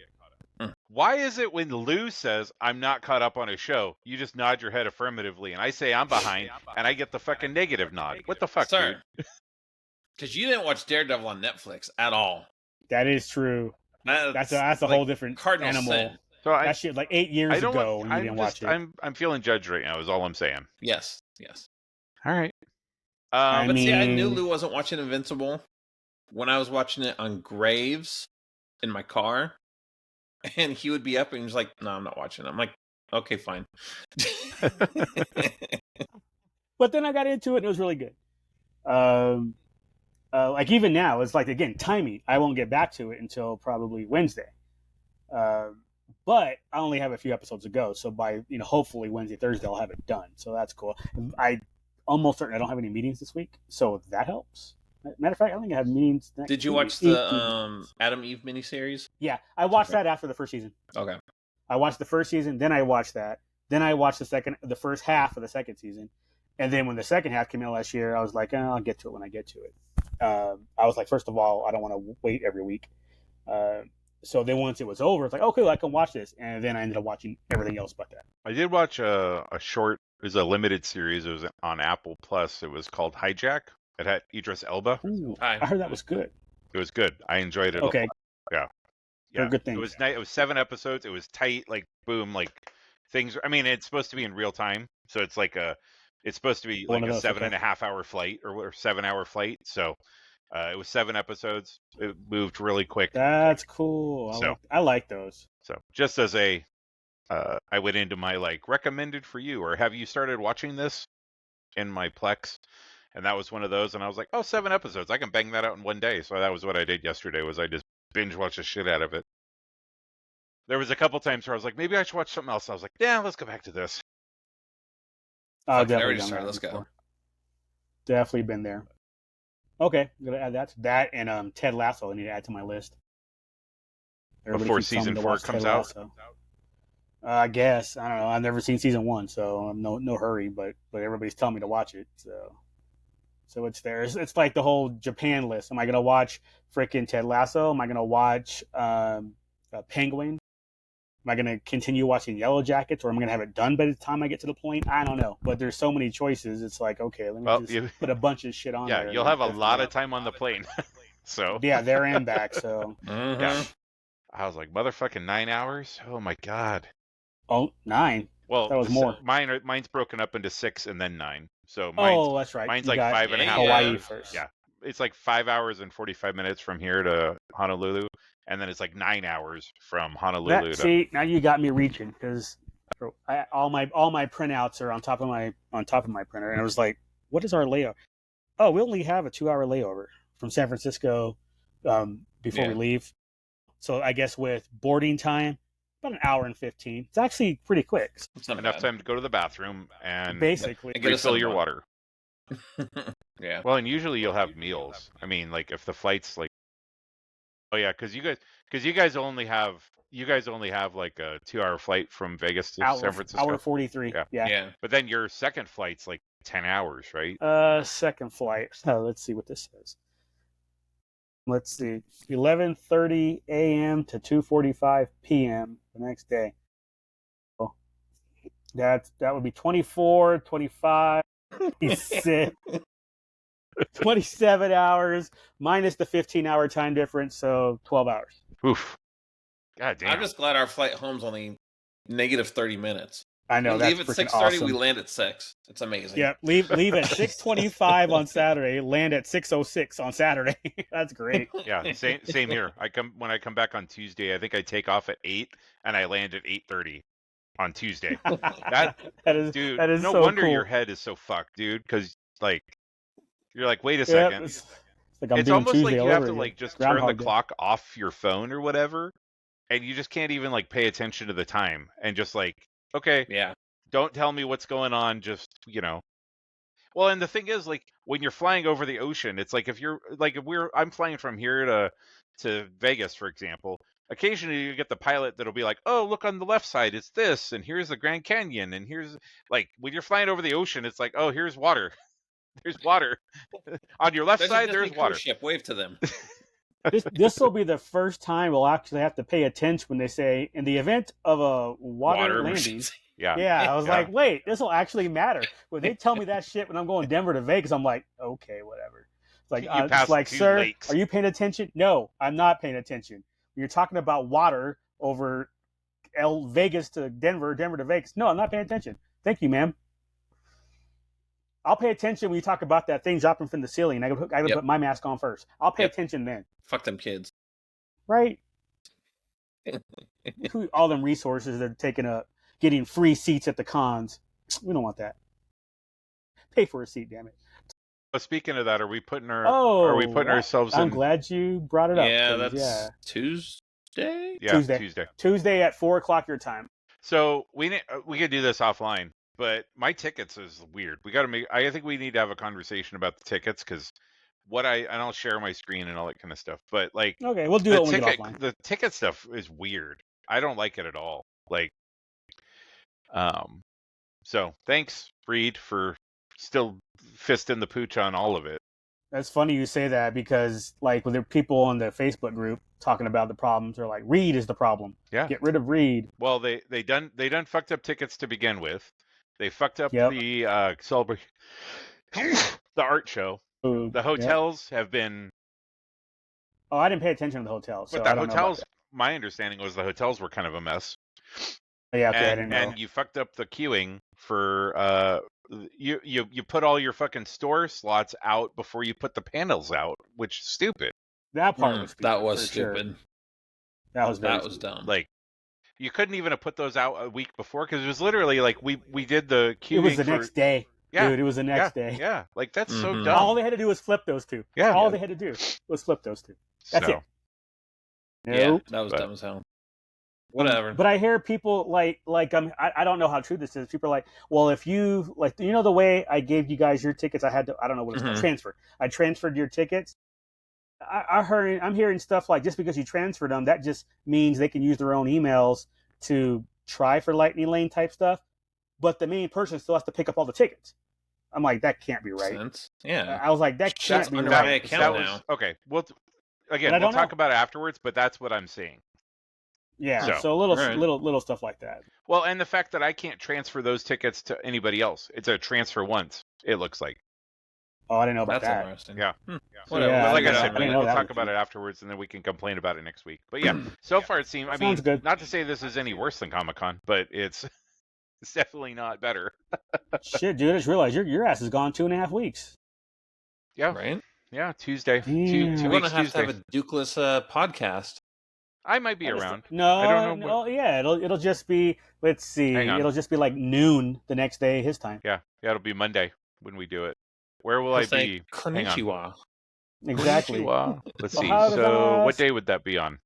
Why is it when Lou says I'm not caught up on a show, you just nod your head affirmatively, and I say I'm behind, and I get the fucking negative nod? What the fuck, Sir, dude? Because you didn't watch Daredevil on Netflix at all. That is true. That's a whole different animal. Sin. So that shit like 8 years ago when you didn't watch it. I'm feeling judged right now. Is all I'm saying. Yes. All right. But see, I knew Lou wasn't watching Invincible when I was watching it on Graves in my car, and he would be up and he was like, "No, I'm not watching it." I'm like, "Okay, fine." But then I got into it and it was really good. Like even now, it's like, again, timing. I won't get back to it until probably Wednesday. But I only have a few episodes to go, so by hopefully Wednesday, Thursday, I'll have it done. So that's cool. I almost certain I don't have any meetings this week, so that helps. Matter of fact, I don't think I have meetings next week. Did you watch the Adam Eve miniseries? Yeah, I watched that after the first season. Okay. I watched the first season, then I watched that. Then I watched the first half of the second season. And then when the second half came out last year, I was like, I'll get to it when I get to it. I was like, first of all, I don't want to wait every week. So then once it was over, it's like, okay, I can watch this. And then I ended up watching everything else but that. I did watch a short, it was a limited series. It was on Apple Plus. It was called Hijack. It had Idris Elba. Ooh, I heard that was good. It was good. I enjoyed it. Okay. Yeah. Good things. It was nice. It was 7 episodes. It was tight, like boom, like things. I mean, it's supposed to be in real time, so it's like it's supposed to be like a 7.5 hour flight or 7 hour flight. So it was 7 episodes. It moved really quick. That's cool. I like those. So just as I went into my recommended for you, or have you started watching this in my Plex? And that was one of those, and I was like, 7 episodes. I can bang that out in one day. So that was what I did yesterday, was I just binge watched the shit out of it. There was a couple times where I was like, maybe I should watch something else. I was like, yeah, let's go back to this. I already started. Let's go. Definitely been there. Okay, I'm going to add that to that, and Ted Lasso I need to add to my list. Before season 4 comes out? I guess. I don't know. I've never seen season 1, so I'm no hurry, but everybody's telling me to watch it, so it's there. It's like the whole Japan list. Am I going to watch freaking Ted Lasso? Am I going to watch Penguin? Am I going to continue watching Yellow Jackets, or am I going to have it done by the time I get to the point? I don't know. But there's so many choices. It's like, okay, let me just put a bunch of shit on there. Yeah, you'll have a lot of time on the plane. So yeah, there and back. So yeah. I was like, motherfucking 9 hours? Oh my God. Oh, 9. Well, that was more. Mine's broken up into 6 and then 9. So that's right. Mine's like 5.5 Hawaii hours. First. Yeah, it's like 5 hours and 45 minutes from here to Honolulu, and then it's like 9 hours from Honolulu. See, now you got me reaching, because all my printouts are on top of my printer, and I was like, what is our layover? Oh, we only have a 2-hour layover from San Francisco before we leave. So I guess with boarding time, about 1 hour and 15. It's actually pretty quick. It's not enough time to go to the bathroom and basically refill your water. Yeah. Well, and usually you'll have meals. I mean, like if the flight's like, oh yeah, because you guys only have like a 2-hour flight from Vegas to San Francisco. Hour 43. Yeah. But then your second flight's like 10 hours, right? Second flight. So let's see what this says. Let's see, 11:30 a.m. to 2:45 p.m. the next day. Well, that would be 24, 25, 26, 27 hours minus the 15-hour time difference, so 12 hours. Oof. God damn. I'm just glad our flight home's only negative 30 minutes. I know, we leave that's at freaking 6:30. awesome. We land at 6. It's amazing. Yeah, leave at 6:25 on Saturday, land at 6:06 on Saturday. That's great. Yeah, same here. When I come back on Tuesday, I think I take off at 8 and I land at 8:30 on Tuesday. That dude, that is no so wonder cool. your head is so fucked, dude, cuz like you're like, "Wait a Yep, second." it's like I'm It's doing almost Tuesday like all you have over to again. like just Groundhog turn the Day. clock off your phone or whatever, and you just can't even like pay attention to the time and just like, okay, Yeah. don't tell me what's going on, just, Well, and the thing is, like, when you're flying over the ocean, it's like I'm flying from here to Vegas, for example. Occasionally, you get the pilot that'll be like, "Oh, look on the left side, it's this, and here's the Grand Canyon, and here's like when you're flying over the ocean, it's like, oh, here's water, there's water on your left side, there's water." Ship, wave to them. This will be the first time we'll actually have to pay attention when they say, in the event of a water landing. Yeah. I was like, wait, this will actually matter. When they tell me that shit when I'm going Denver to Vegas, I'm like, okay, whatever. It's like, sir, lakes. Are you paying attention? No, I'm not paying attention. You're talking about water over Vegas to Denver, Denver to Vegas. No, I'm not paying attention. Thank you, ma'am. I'll pay attention when you talk about that thing dropping from the ceiling. I gotta put my mask on first. I'll pay attention then. Fuck them kids. Right? All them resources they're taking up, getting free seats at the cons. We don't want that. Pay for a seat, damn it. But speaking of that, are we putting ourselves in? I'm glad you brought it up. Yeah, that's Tuesday? Yeah, Tuesday at 4:00 your time. So we could do this offline, but my tickets is weird. I think we need to have a conversation about the tickets, because and I'll share my screen and all that kind of stuff. But like, okay, we'll do it when we get offline. The ticket stuff is weird. I don't like it at all. Like, so thanks, Reed, for still fisting the pooch on all of it. That's funny you say that, because like when there are people on the Facebook group talking about the problems, they're like, Reed is the problem. Yeah. Get rid of Reed. Well, they done fucked up tickets to begin with. They fucked up the celebration, the art show. Ooh, the hotels have been. Oh, I didn't pay attention to the hotels. But the hotels, my understanding was the hotels were kind of a mess. Yeah, okay, I didn't know. And you fucked up the queuing for you put all your fucking store slots out before you put the panels out, which is stupid. That part was stupid. That was stupid. Sure. That was dumb. Like, you couldn't even have put those out a week before, because it was literally like we did the queuing. It was the next day. Yeah. Dude, it was the next day. Yeah, like that's so dumb. All they had to do was flip those two. Yeah. All they had to do was flip those two. That's it. Nope. Yeah, that was dumb as hell. Whatever. But I hear people I don't know how true this is. People are like, well, if you the way I gave you guys your tickets, I don't know what it's called, transfer. I transferred your tickets. I'm hearing stuff like, just because you transferred them, that just means they can use their own emails to try for Lightning Lane type stuff. But the main person still has to pick up all the tickets. I'm like, that can't be right. Yeah. I was like, that can't be right. Okay. Well, again, we'll talk about it afterwards, but that's what I'm seeing. Yeah, so little stuff like that. Well, and the fact that I can't transfer those tickets to anybody else. It's a transfer once, it looks like. Oh, I didn't know about that. That's interesting. Yeah. Whatever. Yeah, like I said, we'll talk about it afterwards, and then we can complain about it next week. But yeah, so far it seems, good. Not to say this is any worse than Comic-Con, but it's definitely not better. Shit, dude, I just realized your ass is gone 2.5 weeks. Yeah. Right? Yeah, Tuesday. Yeah. Two We're weeks going to have Tuesday. to have a Dukeless podcast. I might be around. No, I don't know. Yeah, it'll just be, let's see, it'll just be like noon the next day his time. Yeah, it'll be Monday when we do it. Where will I be? Konnichiwa. Exactly. Konnichiwa. Let's see. So what day would that be on?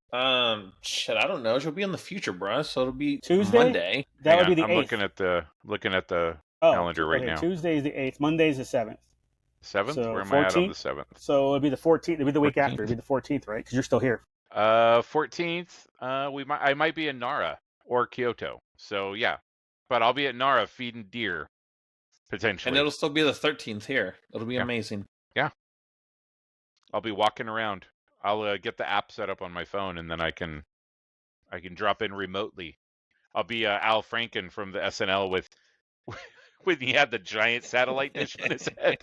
Shit, I don't know. She'll be on the future, bro. So it'll be Tuesday? Monday. That would be the 8th. I'm looking at the calendar right now. Tuesday is the 8th. Monday is the 7th. 7th? So where am I at on the 7th? So it'll be the 14th. It'll be the week after. It'll be the 14th, right? Because you're still here. 14th. I might be in Nara or Kyoto. So yeah, but I'll be at Nara feeding deer potentially. And it'll still be the 13th here. It'll be amazing. Yeah. I'll be walking around. I'll get the app set up on my phone, and then I can drop in remotely. I'll be Al Franken from the SNL with when he had the giant satellite dish on his head.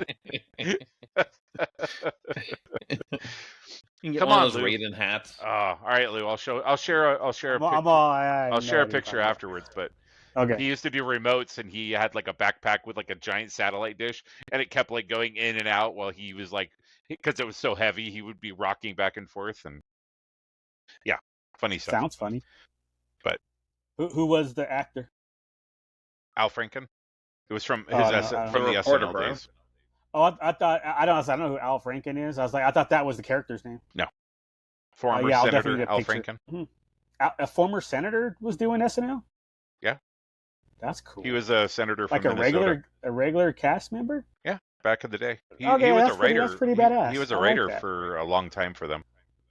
You can get one of those Raiden hats. Oh, all right, Lou. I'll share a picture afterwards. But Okay. He used to do remotes, and he had like a backpack with like a giant satellite dish, and it kept like going in and out while he was like, because it was so heavy, he would be rocking back and forth, and yeah, funny stuff. Sounds funny. But who was the actor? Al Franken. It was from his from the Reporter, SNL bro. days. Oh, I thought I don't know who Al Franken is. I was like, I thought that was the character's name. No, former I'll Senator definitely get a Al picture. Franken. A former senator was doing SNL. Yeah, that's cool. he was a senator from like a Minnesota. regular cast member. Yeah, back in the day. He Okay, was that's a writer. That's pretty badass. He was a I writer like that. for a long time for them.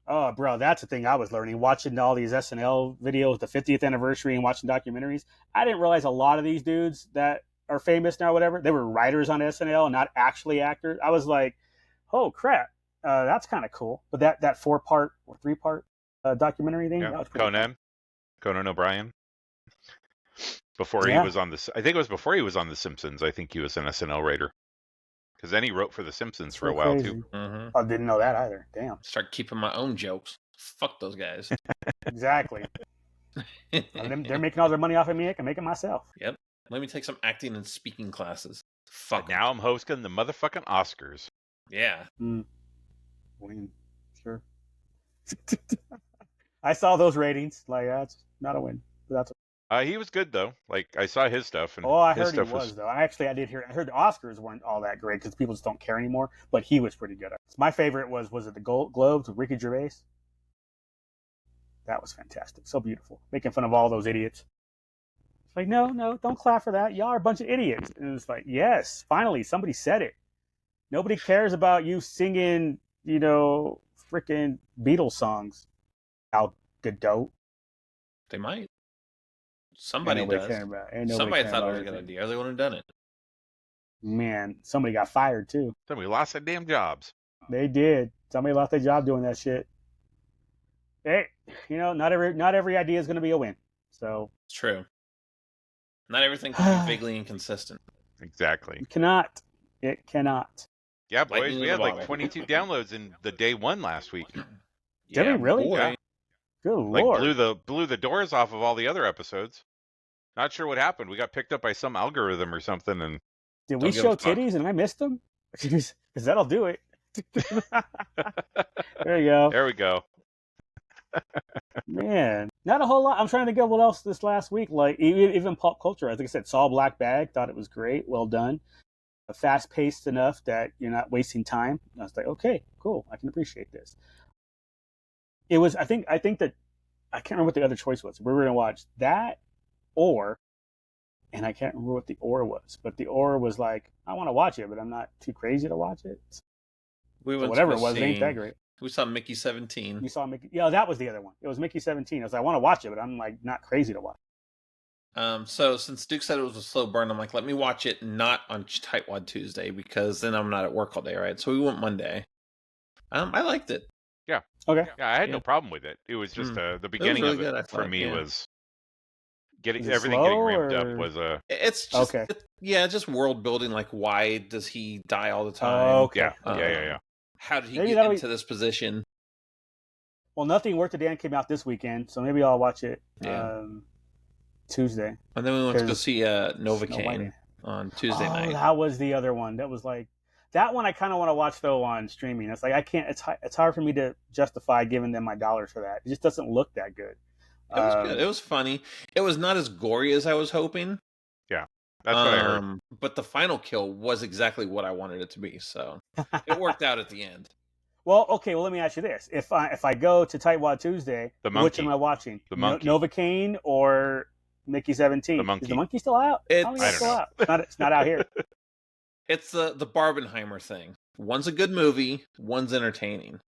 Oh, bro, that's the thing I was learning. Watching all these SNL videos, the 50th anniversary, and watching documentaries. I didn't realize a lot of these dudes that are famous now, whatever, they were writers on SNL and not actually actors. I was like, oh crap, that's kind of cool. But that 4-part or 3-part documentary thing, that was pretty Conan O'Brien. Before he was on this, I think it was before he was on The Simpsons. I think he was an SNL writer. Because then he wrote for The Simpsons for a while too. Mm-hmm. I didn't know that either. Damn. Start keeping my own jokes. Fuck those guys. Exactly. They're making all their money off of me. I can make it myself. Yep. Let me take some acting and speaking classes. Fuck. Now I'm hosting the motherfucking Oscars. Yeah. Win. Sure. I saw those ratings. Like, that's not a win. But that's he was good though. Like I saw his stuff. And I his heard stuff he was though. I did hear. I heard the Oscars weren't all that great because people just don't care anymore. But he was pretty good. My favorite was it the Globes with Ricky Gervais? That was fantastic. So beautiful. Making fun of all those idiots. It's like, no, don't clap for that. Y'all are a bunch of idiots. And it was like, yes, finally somebody said it. Nobody cares about you singing, freaking Beatles songs. Al Gadot. They might. Somebody does. Somebody thought it was a good idea. They wouldn't have done it. Man, somebody got fired too. Somebody lost their damn jobs. They did. Somebody lost their job doing that shit. Hey, not every idea is going to be a win. So it's true. Not everything can be vaguely inconsistent. Exactly. It cannot. Yeah, boys, we had like 22 downloads in the day one last week. Did we really? Boy. Yeah. Good Lord. Blew the doors off of all the other episodes. Not sure what happened. We got picked up by some algorithm or something. And did we show titties and I missed them? Because that'll do it. There you go. There we go. Man, not a whole lot. I'm trying to think of what else this last week. Like even pop culture. I think I said saw Black Bag. Thought it was great. Well done. Fast paced enough that you're not wasting time. I was like, okay, cool. I can appreciate this. It was. I think that I can't remember what the other choice was. We were gonna watch that and I can't remember what the was. But the was like, I want to watch it, but I'm not too crazy to watch it. Whatever it was, it ain't that great. We saw Mickey 17. We saw Mickey. Yeah, that was the other one. It was Mickey 17. I was like, I want to watch it, but I'm like not crazy to watch. So since Duke said it was a slow burn, I'm like, let me watch it not on Tightwad Tuesday because then I'm not at work all day, right? So we went Monday. I liked it. Yeah. Okay. Yeah, I had no problem with it. It was just the beginning really of it good, for me was getting everything getting ramped up was It's just okay. Just world building. Like, why does he die all the time? Okay. Yeah. How did he get into this position? Well, Nothing Worth a Damn came out this weekend, so maybe I'll watch it Tuesday. And then we went to go see Novocaine on Tuesday night. That was the other one. That was like that one I kind of want to watch though on streaming. It's like I can't. It's hard for me to justify giving them my dollars for that. It just doesn't look that good. It was good. It was funny. It was not as gory as I was hoping. Yeah, that's what I heard. But the final kill was exactly what I wanted it to be. So it worked out at the end. Well, okay. Well, let me ask you this: if I go to Tightwad Tuesday, which am I watching? The Monkey, Novocaine, or Mickey 17? The Monkey. Is the Monkey still out? I don't know. It's not out here. It's the Barbenheimer thing. One's a good movie. One's entertaining.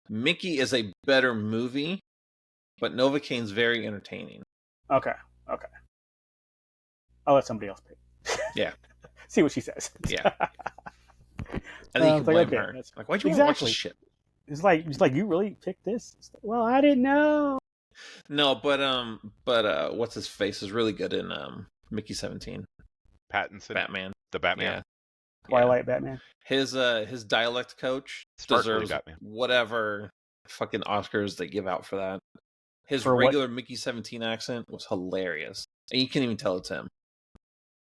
Mickey is a better movie, but Novocaine's very entertaining. Okay. I'll let somebody else pick. Yeah. See what she says. Yeah. I think you can blame her. Like, why'd you want to watch this shit? It's like you really picked this? Well, I didn't know. No, but what's his face is really good in Mickey 17. Pattinson. Batman. The Batman. Yeah. Twilight Batman. His dialect coach deserves whatever fucking Oscars they give out for that. His regular Mickey 17 accent was hilarious. And you can't even tell it's him.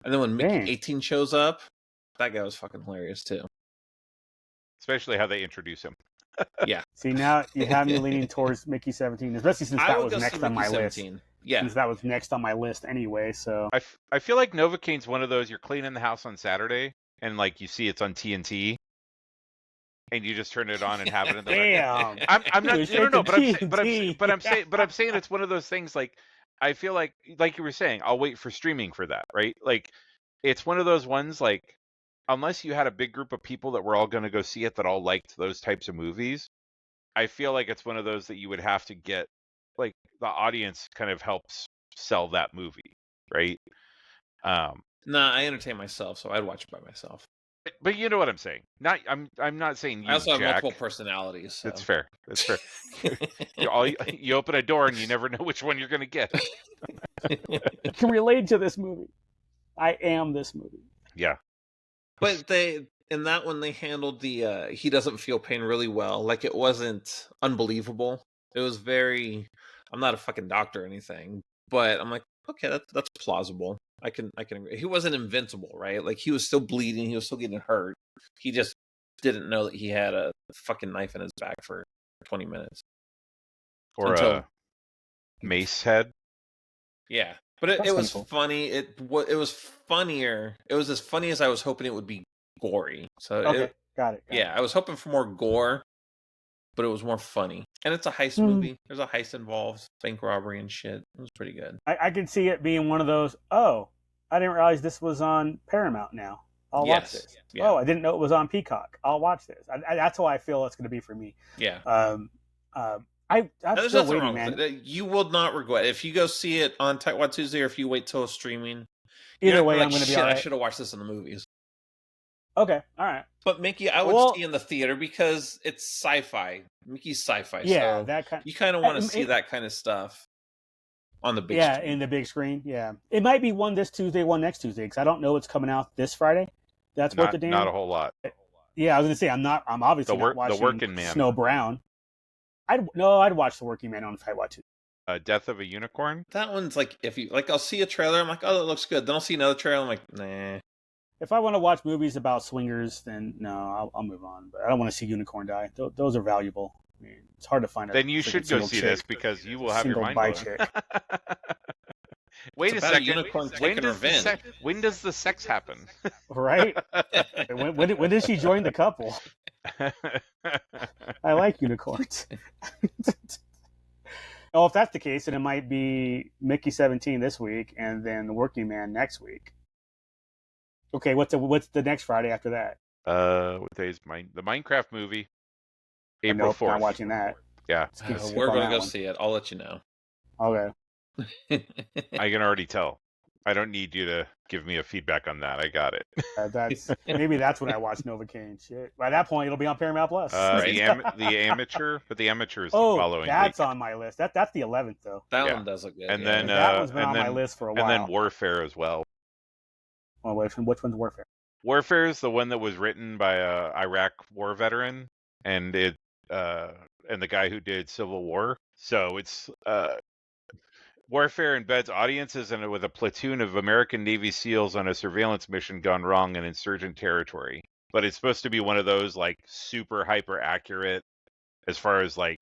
And then when Mickey 18 shows up, that guy was fucking hilarious too. Especially how they introduce him. Yeah. See, now you have me leaning towards Mickey 17, especially since that was next on my list. Yeah. Since that was next on my list anyway, so. I feel like Novocaine's one of those, you're cleaning the house on Saturday, and like you see it's on TNT, and you just turn it on and have it in the Damn. I'm not no, but I'm saying it's one of those things like I feel like you were saying, I'll wait for streaming for that, right? Like it's one of those ones like unless you had a big group of people that were all going to go see it that all liked those types of movies, I feel like it's one of those that you would have to get like the audience kind of helps sell that movie, right? Nah, I entertain myself, so I'd watch it by myself. But you know what I'm saying. I'm not saying you. I also have Jack. multiple personalities. So. That's fair. That's fair. you open a door and you never know which one you're going to get. I can relate to this movie. I am this movie. Yeah. But in that one they handled the he doesn't feel pain really well. Like it wasn't unbelievable. It was very. I'm not a fucking doctor or anything, but I'm like, okay, that's plausible. I can agree. He wasn't invincible, right? Like he was still bleeding, he was still getting hurt. He just didn't know that he had a fucking knife in his back for 20 minutes. Or a mace head. Yeah. But it was funny. It was funnier. It was as funny as I was hoping it would be gory. So okay, got it. Yeah, I was hoping for more gore, but it was more funny. And it's a heist movie. There's a heist involved, bank robbery and shit. It was pretty good. I could see it being one of those, oh, I didn't realize this was on Paramount now. I'll watch this. Yeah. Oh, I didn't know it was on Peacock. I'll watch this. that's how I feel it's going to be for me. Yeah. I'm still waiting, man. You will not regret it. If you go see it on Tightwad Tuesday or if you wait till streaming. Either way, I'm going to be all right. I should have watched this in the movies. Okay, all right. But Mickey, I would see in the theater because it's sci-fi. Mickey's sci-fi. Yeah, so that kind. You kind of want to see that kind of stuff on the big screen. In the big screen. Yeah, it might be one this Tuesday, one next Tuesday because I don't know what's coming out this Friday. That's what the damn. Not a whole lot. Yeah, I was going to say I'm obviously not watching the Working Man. Snow Brown. I'd watch The Working Man on Tightwad Tuesday. Death of a Unicorn. That one's like I'll see a trailer, I'm like, oh, that looks good. Then I'll see another trailer, I'm like, nah. If I want to watch movies about swingers, then no, I'll move on. But I don't want to see Unicorn die. Those are valuable. I mean, it's hard to find. Then you should go see this because you will have your mind blown. Wait a second. When does the sex happen? Right? when did she join the couple? I like unicorns. Oh, if that's the case, then it might be Mickey 17 this week, and then The Working Man next week. Okay, what's the next Friday after that? What day is the Minecraft movie? April 4th. I'm watching that. Yeah. We're going to go see it. I'll let you know. Okay. I can already tell. I don't need you to give me a feedback on that. I got it. Maybe that's when I watch Novocaine. Shit. By that point, it'll be on Paramount Plus. The Amateur, but the Amateur is the following. That's week. On my list. That's the 11th though. That one does look good. And then that one's been on my list for a while. And then Warfare as well. Oh, which one's Warfare? Warfare is the one that was written by a Iraq war veteran, and the guy who did Civil War. So it's Warfare embeds audiences with a platoon of American Navy SEALs on a surveillance mission gone wrong in insurgent territory. But it's supposed to be one of those like super hyper accurate as far as like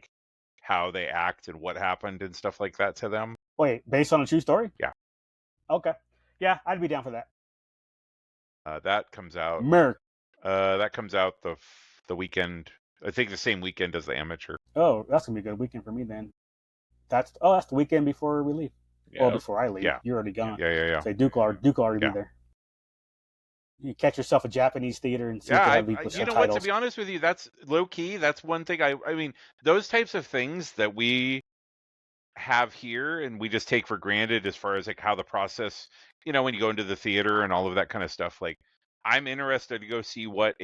how they act and what happened and stuff like that to them. Wait, based on a true story? Yeah. Okay. Yeah, I'd be down for that. That comes out. That comes out the weekend. I think the same weekend as the Amateur. Oh, that's gonna be a good weekend for me then. That's the weekend before we leave. Yeah. Or before I leave. Yeah. You're already gone. Yeah. Say Duke will already be there. You catch yourself a Japanese theater and see you know what? To be honest with you, that's low key. That's one thing. I mean, those types of things that we have here and we just take for granted as far as like how the process, you know, when you go into the theater and all of that kind of stuff. Like, I'm interested to go see what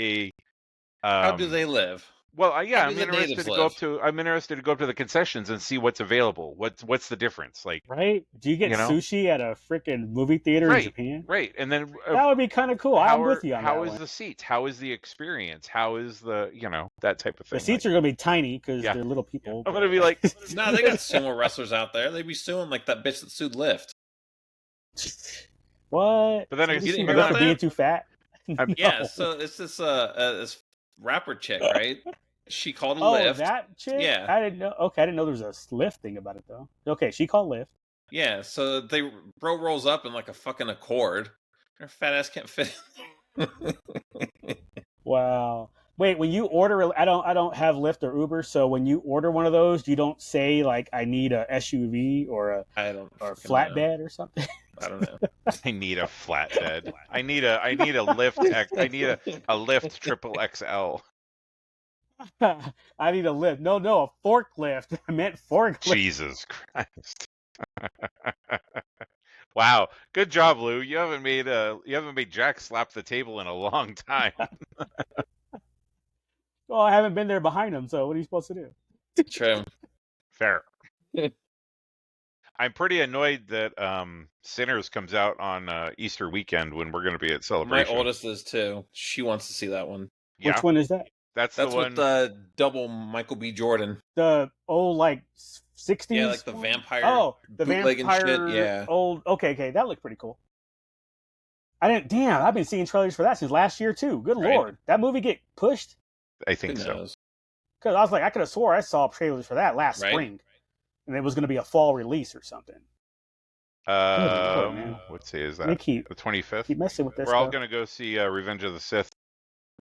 how do they live? Well, I'm interested to go up to the concessions and see what's available. What's the difference? Like, right? Do you get sushi at a freaking movie theater in Japan? Right, and then that would be kind of cool. I'm with you on that. How is the seats? How is the experience? How is the that type of thing? The seats are gonna be tiny because they're little people. I'm gonna be like, no, they got sumo wrestlers out there. They'd be suing like that bitch that sued Lyft. What? But then I didn't remember for being too fat. No. Yeah, so it's this rapper chick, right? She called a Lyft. Oh, that chick? Yeah. I didn't know. Okay, I didn't know there was a Lyft thing about it though. Okay, she called Lyft. Yeah, so bro rolls up in like a fucking Accord. Her fat ass can't fit. Wow. Wait, when you order, I don't have Lyft or Uber, so when you order one of those, you don't say like I need a SUV or a flatbed or something. I don't know. I need a flatbed. I need a Lyft. I need a Lyft triple XL. I need a lift. No, a forklift. I meant forklift. Jesus Christ. Wow, good job, Lou. You haven't made Jack slap the table in a long time. Well, I haven't been there behind him, so what are you supposed to do? True. Fair. I'm pretty annoyed that Sinners comes out on Easter weekend when we're going to be at Celebration. My oldest is too. She wants to see that one. Yeah. Which one is that? That's the one with the double Michael B. Jordan. The old like 60s. Yeah, like the vampire. Oh, the vampire. Shit, yeah. Old. Okay, that looked pretty cool. I've been seeing trailers for that since last year too. Good Lord, that movie get pushed? I think so. Because I was like, I could have swore I saw trailers for that last spring, and it was going to be a fall release or something. What day is that? The 25th. Keep messing with this. We're all going to go see Revenge of the Sith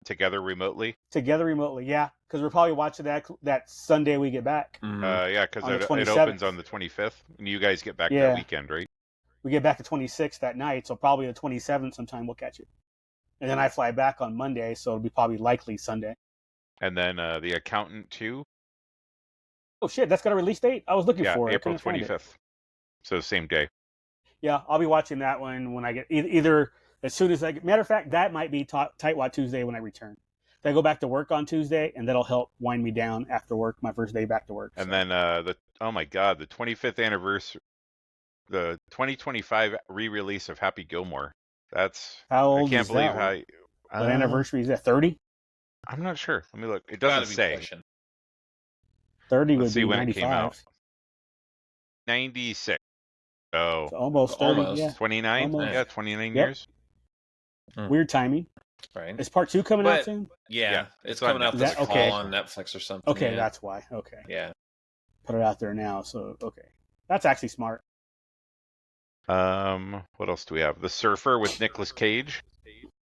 together remotely. Yeah, because we're probably watching that Sunday we get back. Yeah, because it opens on the 25th, and you guys get back that weekend, right? We get back the 26th that night, so probably the 27th sometime we'll catch it. And then I fly back on Monday, so it'll be probably likely Sunday. And then The Accountant 2. Oh shit, that's got a release date? I was looking for it. April 25th. So same day. Yeah, I'll be watching that one when I get either as soon as I get. Matter of fact, that might be Tightwad Tuesday when I return. I go back to work on Tuesday, and that'll help wind me down after work, my first day back to work. And then the 25th anniversary, the 2025 re-release of Happy Gilmore. That's how old? I can't believe how. What anniversary is that? 30? I'm not sure. Let me look. It doesn't say. 30 would be 95. It came out. 96. Oh, so almost 30. Almost. Yeah. 29. Almost. Yeah, 29 years. Weird timing. Right. Is part 2 coming out soon? Yeah, it's coming out this fall on Netflix or something. Okay, that's why. Okay. Yeah. Put it out there now. So okay, that's actually smart. What else do we have? The Surfer with Nicolas Cage.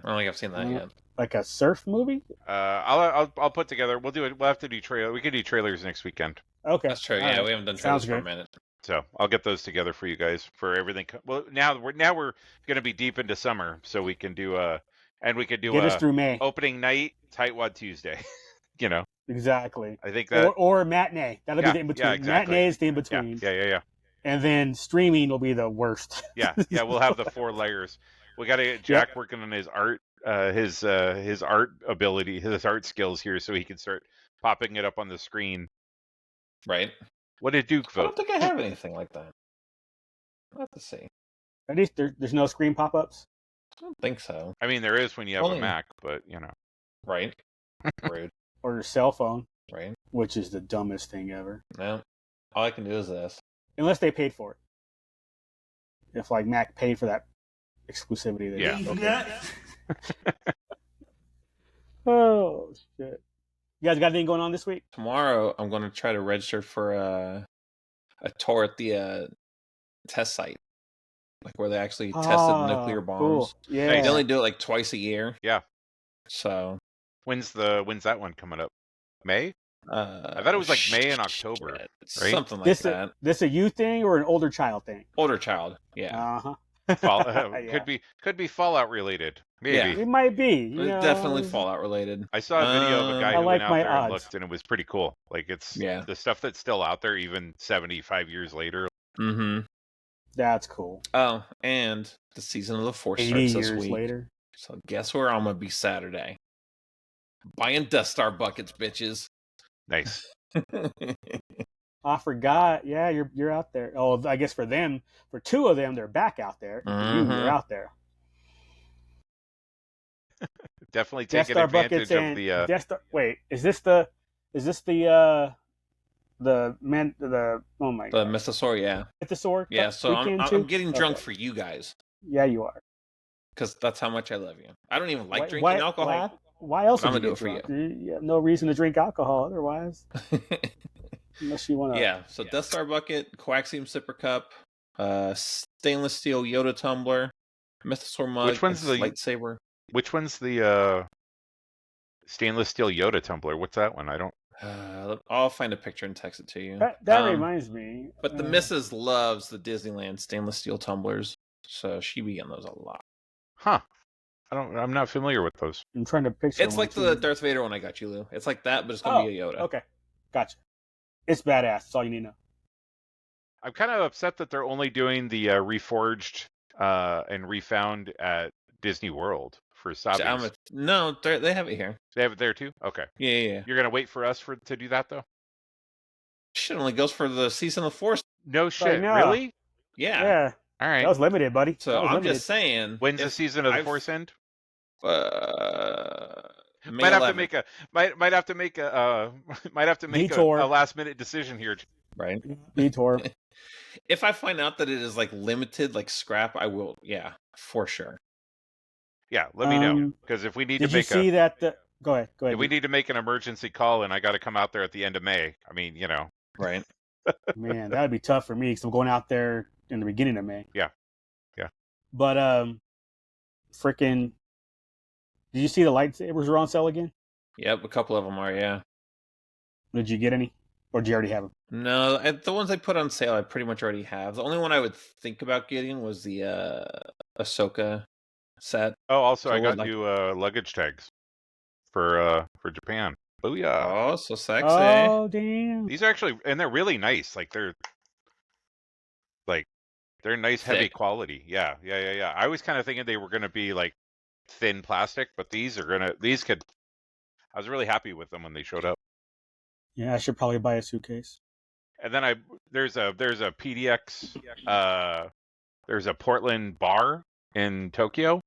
I don't think I've seen that yet. Like a surf movie? I'll put together. We'll do it. We'll have to do trailer. We can do trailers next weekend. Okay, that's true. Yeah, we haven't done trailers for a minute. So I'll get those together for you guys for everything. Well, now we're going to be deep into summer, so we can do get us through May opening night Tightwad Tuesday. You know exactly. I think that or matinee. That'll be the in between. Yeah, exactly. Matinee is the in between. Yeah. And then streaming will be the worst. Yeah. We'll have the 4 layers. We got to get Jack working on his art, his art ability, his art skills here, so he can start popping it up on the screen. Right. What did Duke vote? I don't think I have anything like that. I'll have to see. At least there's no screen pop-ups? I don't think so. I mean, there is when you have a Mac, but you know. Right. Rude. Or your cell phone. Right. Which is the dumbest thing ever. No. All I can do is this. Unless they paid for it. If like Mac paid for that exclusivity. Okay. Oh shit! You guys got anything going on this week? Tomorrow, I'm going to try to register for a tour at the test site, like where they actually tested nuclear bombs. Cool. Yeah, they only do it like twice a year. Yeah. So when's that one coming up? May? I thought it was like May and October, right? Something like that. This a you thing or an older child thing? Older child, yeah. Could be Fallout related. Maybe it might be. Definitely Fallout related. I saw a video of a guy who went out there and looked, and it was pretty cool. Like it's the stuff that's still out there, even 75 years later. Mm-hmm. That's cool. Oh, and the season of the Force starts this week. Later. So guess where I'm gonna be Saturday? Buying Death Star buckets, bitches. Nice. I forgot. Yeah, you're out there. Oh, I guess for 2 of them, they're back out there. Mm-hmm. You're out there. Definitely taking advantage of the. Death Star, wait, is this the The oh my The god. Mythosaur, yeah. Mythosaur? Yeah, so I'm getting drunk for you guys. Yeah, you are. Because that's how much I love you. I don't even like drinking alcohol. Why else would I'm you gonna get do it drunk? for you. You have no reason to drink alcohol otherwise. Unless you want to. Yeah, so Death Star bucket, coaxium sipper cup, stainless steel Yoda tumbler, Mythosaur mug, Which one's the lightsaber. Which one's the stainless steel Yoda tumbler? What's that one? I don't. I'll find a picture and text it to you. That reminds me. But the missus loves the Disneyland stainless steel tumblers, so she be getting those a lot. Huh. I'm not familiar with those. I'm trying to picture. It's like the Darth Vader one I got you, Lou. It's like that, but it's gonna be a Yoda. Okay, gotcha. It's badass. That's all you need to know. I'm kind of upset that they're only doing the reforged and refound at Disney World for Sabi's. No, they have it here. They have it there too? Okay. Yeah. You're gonna wait for us to do that though? Shit only goes for the Season of the Force. No shit. Really? Yeah. All right. That was limited, buddy. So I'm just saying. When's the Season of the Force end? Might have to make a last minute decision here. Right. Detour. If I find out that it is like limited, like scrap, I will. Yeah, for sure. Yeah, let me know, because if we need to make see that? Go ahead. If we need to make an emergency call and I got to come out there at the end of May, I mean, right? Man, that would be tough for me because I'm going out there in the beginning of May. Yeah. But freaking, did you see the lightsabers were on sale again? Yep, a couple of them are. Yeah. Did you get any, or did you already have them? No, the ones I put on sale, I pretty much already have. The only one I would think about getting was the Ahsoka set. Oh, also, I got new luggage tags for Japan. Booyah! Oh, so sexy! Oh, damn! These are actually, and they're really nice. They're nice, heavy quality. Yeah. I was kind of thinking they were gonna be like thin plastic, but these could. I was really happy with them when they showed up. Yeah, I should probably buy a suitcase. And then there's a PDX. There's a Portland bar in Tokyo.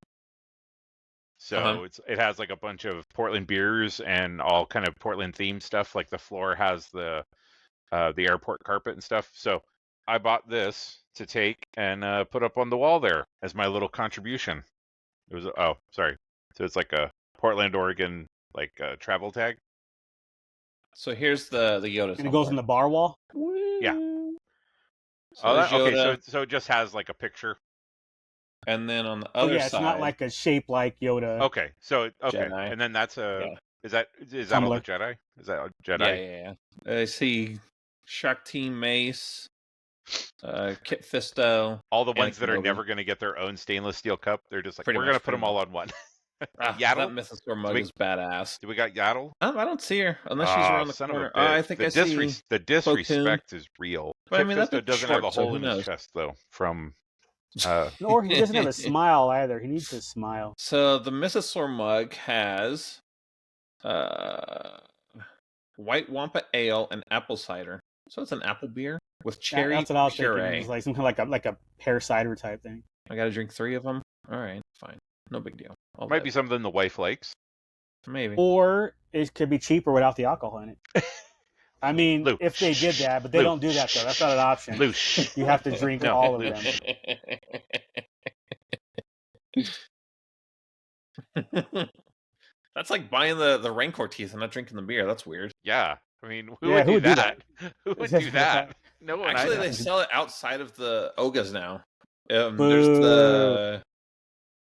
So it has like a bunch of Portland beers and all kind of Portland themed stuff. Like the floor has the airport carpet and stuff. So I bought this to take and put up on the wall there as my little contribution. It was sorry. So it's like a Portland, Oregon travel tag. So here's the Yoda. And it goes in the bar wall. Yeah. So okay. So it just has like a picture. And then on the other side, it's not like a shape like Yoda. Okay, so Jedi. And then that's is that all the Jedi? Is that a Jedi? Yeah. I see Shark Team Mace, Kit Fisto, all the ones that are never going to get their own stainless steel cup. They're just like, we're going to put them all on one. Yaddle? That Mythosaur mug is badass. Do we got Yaddle? I don't see her unless she's around the corner. I think I see the disrespect is real. But I mean, Fisto doesn't have a hole in his chest though. From or he doesn't have a smile either. He needs to smile. So the Mythosaur mug has white wampa ale and apple cider. So it's an apple beer with cherry That's what I was puree. thinking. It was like some kind of like a pear cider type thing. I got to drink 3 of them. All right, fine, no big deal. Might be something the wife likes. Maybe. Or it could be cheaper without the alcohol in it. I mean, Luke, if they did that, but they don't do that though. That's not an option. Luke. You have to drink all of them. That's like buying the Rancor teeth and not drinking the beer. That's weird. Yeah. I mean, who would do that? Who would do that? No one. Actually, they sell it outside of the Ogas now. There's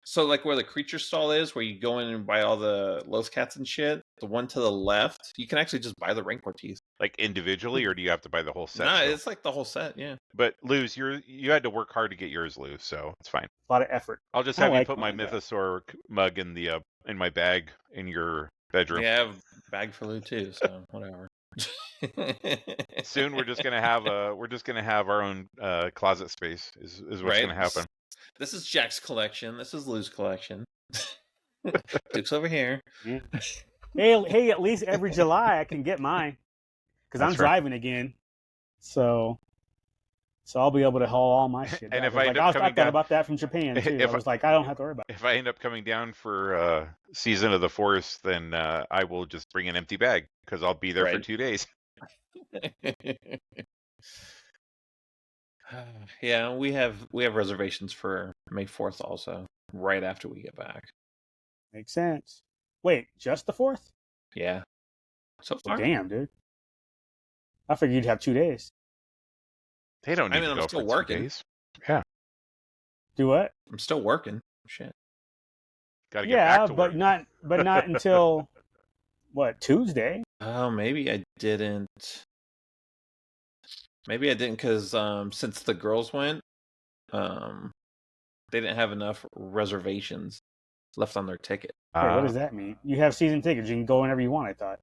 so like where the creature stall is, where you go in and buy all the Los Cats and shit. The one to the left, you can actually just buy the Rancor teeth. Like individually, or do you have to buy the whole set? No, it's like the whole set, yeah. But Luz, you had to work hard to get yours, Luz, so it's fine. A lot of effort. I'll just have you put my Mythosaur mug in the in my bag in your bedroom. Yeah, I have a bag for Lou too, so whatever. Soon we're just gonna have our own closet space is what's gonna happen. This is Jack's collection. This is Lou's collection. Duke's over here. Yeah. Hey, at least every July I can get mine because I'm driving again, so I'll be able to haul all my shit. And if I thought about that from Japan too. I was like, I don't have to worry about it. If I end up coming down for Season of the Force, then I will just bring an empty bag because I'll be there for 2 days. Yeah, we have reservations for May 4th also, right after we get back. Makes sense. Wait, just the 4th? Yeah. So far. Damn, dude. I figured you'd have 2 days. They don't need to I'm go still for working. 2 days. Yeah. Do what? I'm still working. Shit. Got to get back to work. but not until what, Tuesday? Oh, maybe I didn't. Maybe I didn't because since the girls went, they didn't have enough reservations left on their ticket. Wait, what does that mean? You have season tickets. You can go whenever you want, I thought.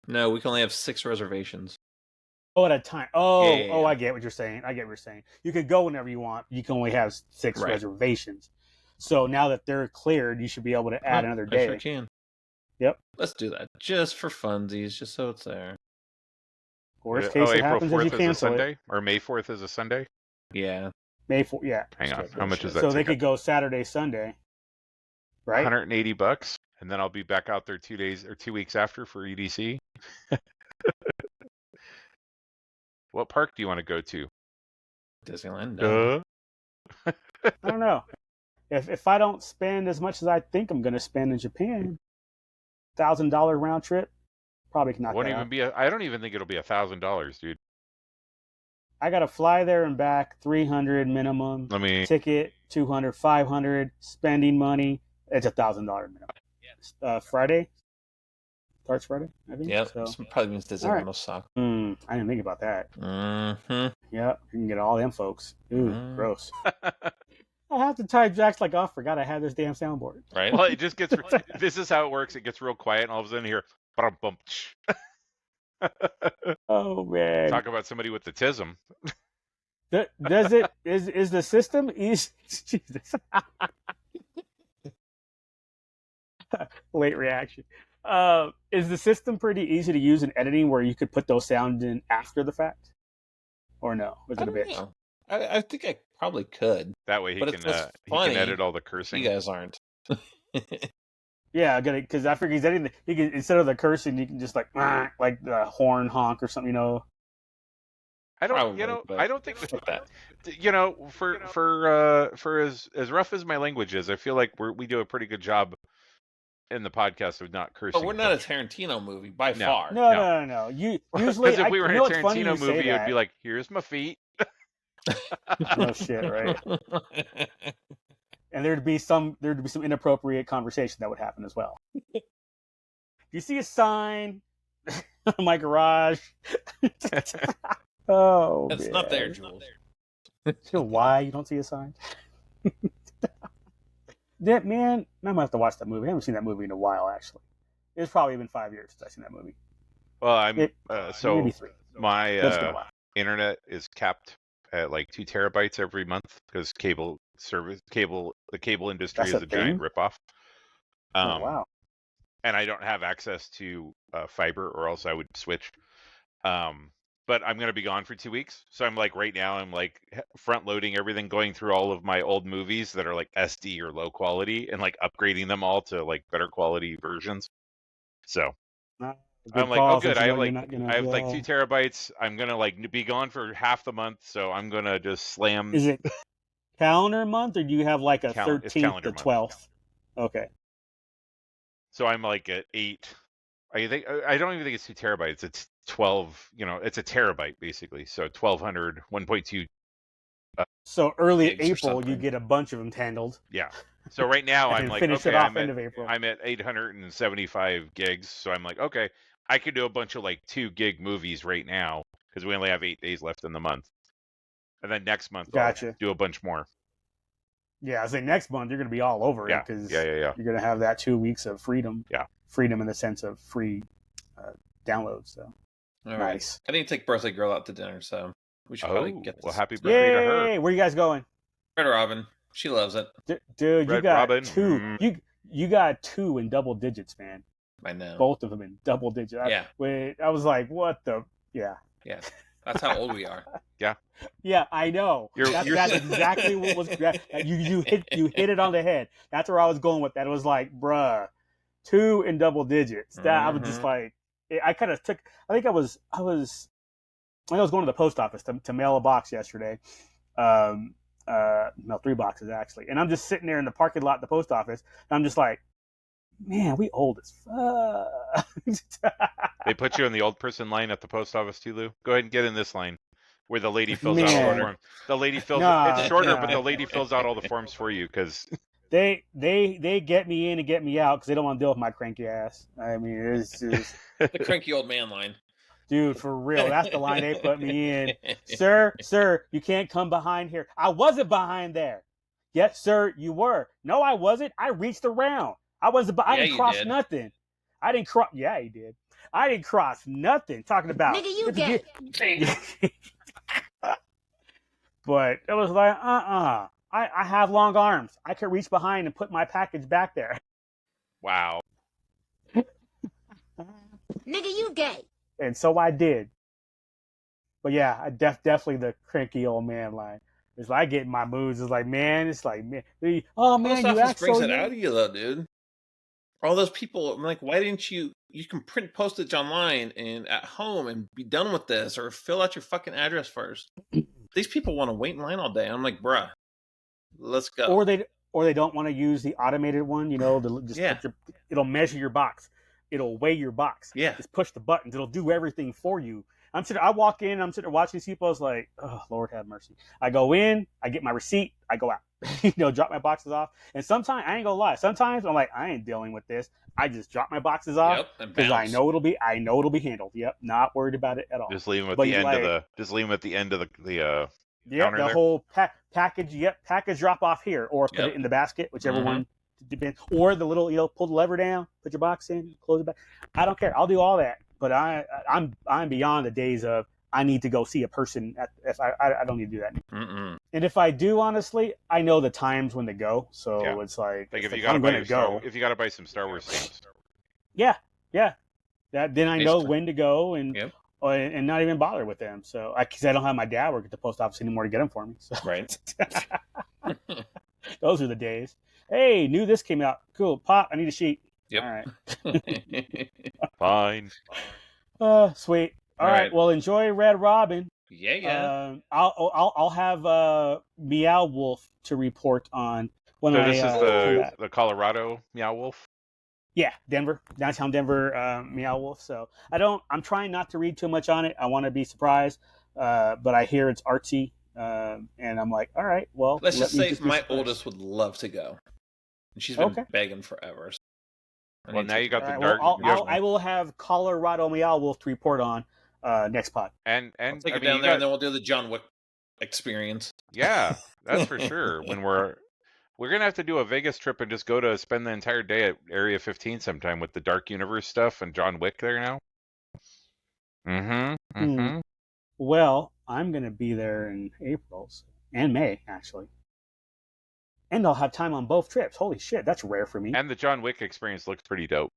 No, we can only have 6 reservations. Oh, at a time. Oh, Yeah. I get what you're saying. You could go whenever you want. You can only have 6 reservations. So now that they're cleared, you should be able to add another day. I sure can. Yep. Let's do that. Just for funsies, just so it's there. Worst case, it April happens 4th is you is a cancel Sunday? it. Or May 4th is a Sunday? Yeah. May 4th, yeah. Hang on. How much is that So ticket? they could go Saturday, Sunday. Right? $180, and then I'll be back out there 2 days or 2 weeks after for EDC. What park do you want to go to? Disneyland. No. I don't know. If I don't spend as much as I think I'm going to spend in Japan, $1,000 round trip, probably can knock that out. I don't even think it'll be $1,000, dude. I got to fly there and back, $300 minimum. Ticket, $200, $500, spending money. It's $1,000 minimum. Friday? Starts Friday, I think. Yep. So probably means Disneyland will suck. I didn't think about that. Mm-hmm. Yep. You can get all them folks. Ooh, gross. I have to tie Jack's like, oh, forgot I had this damn soundboard. Right. Well, it just gets. This is how it works. It gets real quiet, and all of a sudden you hear. Oh man! Talk about somebody with the tism. Does it? Is the system easy? Jesus. Late reaction. Is the system pretty easy to use in editing, where you could put those sounds in after the fact, or no? Was it a bit? I think I probably could. That way he can edit all the cursing. You guys aren't. Yeah, because I figure he's editing. He can, instead of the cursing, you can just like the horn honk or something. You know. I don't. Probably, I don't think that. For as rough as my language is, I feel like we do a pretty good job in the podcast of not cursing. But we're not a Tarantino movie by far. No. You usually because if we were in a Tarantino movie, it would be like, "Here's my feet." No shit, right? And there'd be some inappropriate conversation that would happen as well. You see a sign in my garage? Oh, it's not there, Jules. Why you don't see a sign? That man, I'm gonna have to watch that movie. I haven't seen that movie in a while, actually. It's probably been 5 years since I've seen that movie. Well, maybe 3. My internet is capped at like 2 terabytes every month because the cable industry is a giant ripoff. Oh, wow. And I don't have access to fiber, or else I would switch. But I'm going to be gone for 2 weeks. So I'm like, right now, I'm like front loading everything, going through all of my old movies that are like SD or low quality and like upgrading them all to like better quality versions. So I'm like, oh, good. I have like 2 terabytes. I'm going to like be gone for half the month. So I'm going to just slam. Is it calendar month, or do you have like a 13th to 12th? Okay. So I'm like at 8. I don't even think it's 2 terabytes. It's 12. It's a terabyte basically. So 1200, 1.2. So early April, you get a bunch of them handled. Yeah. So right now I'm like, okay, I'm at 875 gigs. So I'm like, okay, I could do a bunch of like 2 gig movies right now because we only have 8 days left in the month. And then next month, I'll do a bunch more. Yeah, I say next month you're going to be all over it because you're going to have that 2 weeks of freedom. Yeah. Freedom in the sense of free downloads. So all right. I need to take birthday girl out to dinner, so we should probably get this. Well, happy birthday to her. Where are you guys going? Red Robin. She loves it. Dude, you got Robin. 2. You got 2 in double digits, man. I know. Both of them in double digits. I was like, what the? Yeah. Yeah. That's how old we are. Yeah. Yeah, I know. That's exactly what was. You hit it on the head. That's where I was going with that. It was like, bruh, 2 in double digits. That I was just like, I kind of took. I think I was going to the post office to mail a box yesterday. No, 3 boxes actually. And I'm just sitting there in the parking lot at the post office, and I'm just like, man, we old as fuck. They put you in the old person line at the post office too, Lou. Go ahead and get in this line where the lady fills out all the forms. The lady fills it's shorter, but the lady fills out all the forms for you because they get me in and get me out because they don't want to deal with my cranky ass. I mean, it's just the cranky old man line. Dude, for real. That's the line they put me in. Sir, you can't come behind here. I wasn't behind there. Yes, sir, you were. No, I wasn't. I reached around. I didn't cross nothing. I didn't cross. Yeah, he did. I didn't cross nothing. Talking about. Nigga, you get. But it was like, I have long arms. I could reach behind and put my package back there. Wow. Nigga, you gay. And so I did. But yeah, I definitely the cranky old man line. It's like I get in my moods. It's like, man, oh man, you act brings so it out of you though, dude. All those people, I'm like, why didn't you can print postage online and at home and be done with this, or fill out your fucking address first. These people want to wait in line all day. I'm like, bruh, let's go. Or they don't want to use the automated one, it'll measure your box. It'll weigh your box. Yeah. Just push the buttons. It'll do everything for you. I walk in, I'm sitting there watching these people. I was like, oh, Lord have mercy. I go in, I get my receipt, I go out. Drop my boxes off. And sometimes, I ain't gonna lie, sometimes I'm like, I ain't dealing with this. I just drop my boxes off because I know it'll be handled. Yep, not worried about it at all. Just leave them at the end of the the there. Whole package. Yep, package drop off here, or put it in the basket, whichever one depends. Or the little, pull the lever down, put your box in, close it back. I don't care. I'll do all that. But I'm beyond the days of I need to go see a person. I don't need to do that. Mm-mm. And if I do, honestly, I know the times when to go. So it's like if you gotta buy some Star Wars stamps. Yeah. Then I know when to go and not even bother with them. So because I don't have my dad work at the post office anymore to get them for me. So. Right. Those are the days. Hey, knew this came out. Cool. Pop, I need a sheet. Yep. All right. Fine. Sweet. All right. Well, enjoy Red Robin. Yeah. I'll have Meow Wolf to report on when this is the Colorado Meow Wolf. Yeah, Denver, downtown Denver Meow Wolf. So I'm trying not to read too much on it. I want to be surprised, but I hear it's artsy, and I'm like, all right, well, let's just say my oldest would love to go. She's been begging forever. So well, now you got the dark. I will have Colorado Meow Wolf to report on next pod. And I'll take it down there, and then we'll do the John Wick experience. Yeah, that's for sure. When we're gonna have to do a Vegas trip and just go to spend the entire day at Area 15 sometime with the Dark Universe stuff and John Wick there now. Mm-hmm. Well, I'm gonna be there in April and May actually. And I'll have time on both trips. Holy shit, that's rare for me. And the John Wick experience looks pretty dope.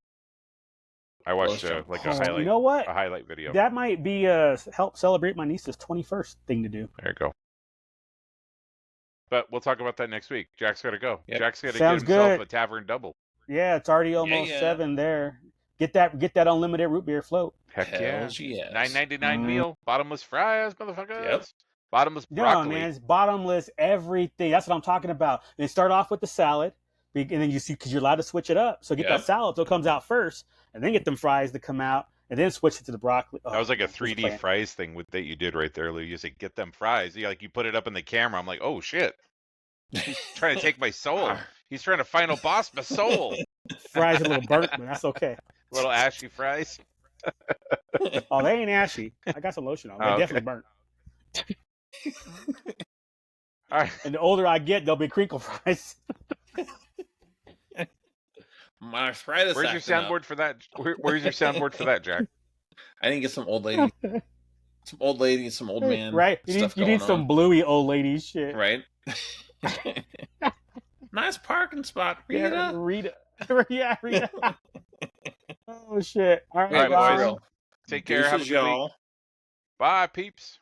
I watched a highlight. You know what? A highlight video. That might be help celebrate my niece's 21st thing to do. There you go. But we'll talk about that next week. Jack's got to go. Yep. Jack's got to get himself a tavern double. Yeah, it's already almost 7 there. Get that unlimited root beer float. Heck yeah. $9.99 meal, bottomless fries, motherfuckers. Yep. Bottomless broccoli. No, man, it's bottomless everything. That's what I'm talking about. And start off with the salad, and then you see, because you're allowed to switch it up. So get that salad so it comes out first, and then get them fries to come out, and then switch it to the broccoli. That was like a 3D fries thing that you did right there, Lou. You said, get them fries. You put it up in the camera. I'm like, oh, shit. He's trying to take my soul. He's trying to final boss my soul. Fries are a little burnt, but that's okay. Little ashy fries. Oh, they ain't ashy. I got some lotion on. They definitely burnt. All right. And the older I get, they'll be crinkle fries. My arthritis. Where's your soundboard for that? Where's your soundboard for that, Jack? I didn't get some old lady, some old man. Right. You need some bluey old lady shit. Right. Nice parking spot, Rita. Yeah, Rita. Yeah, Rita. Oh shit! All right, boys. Take care. Have a good week. Bye, peeps.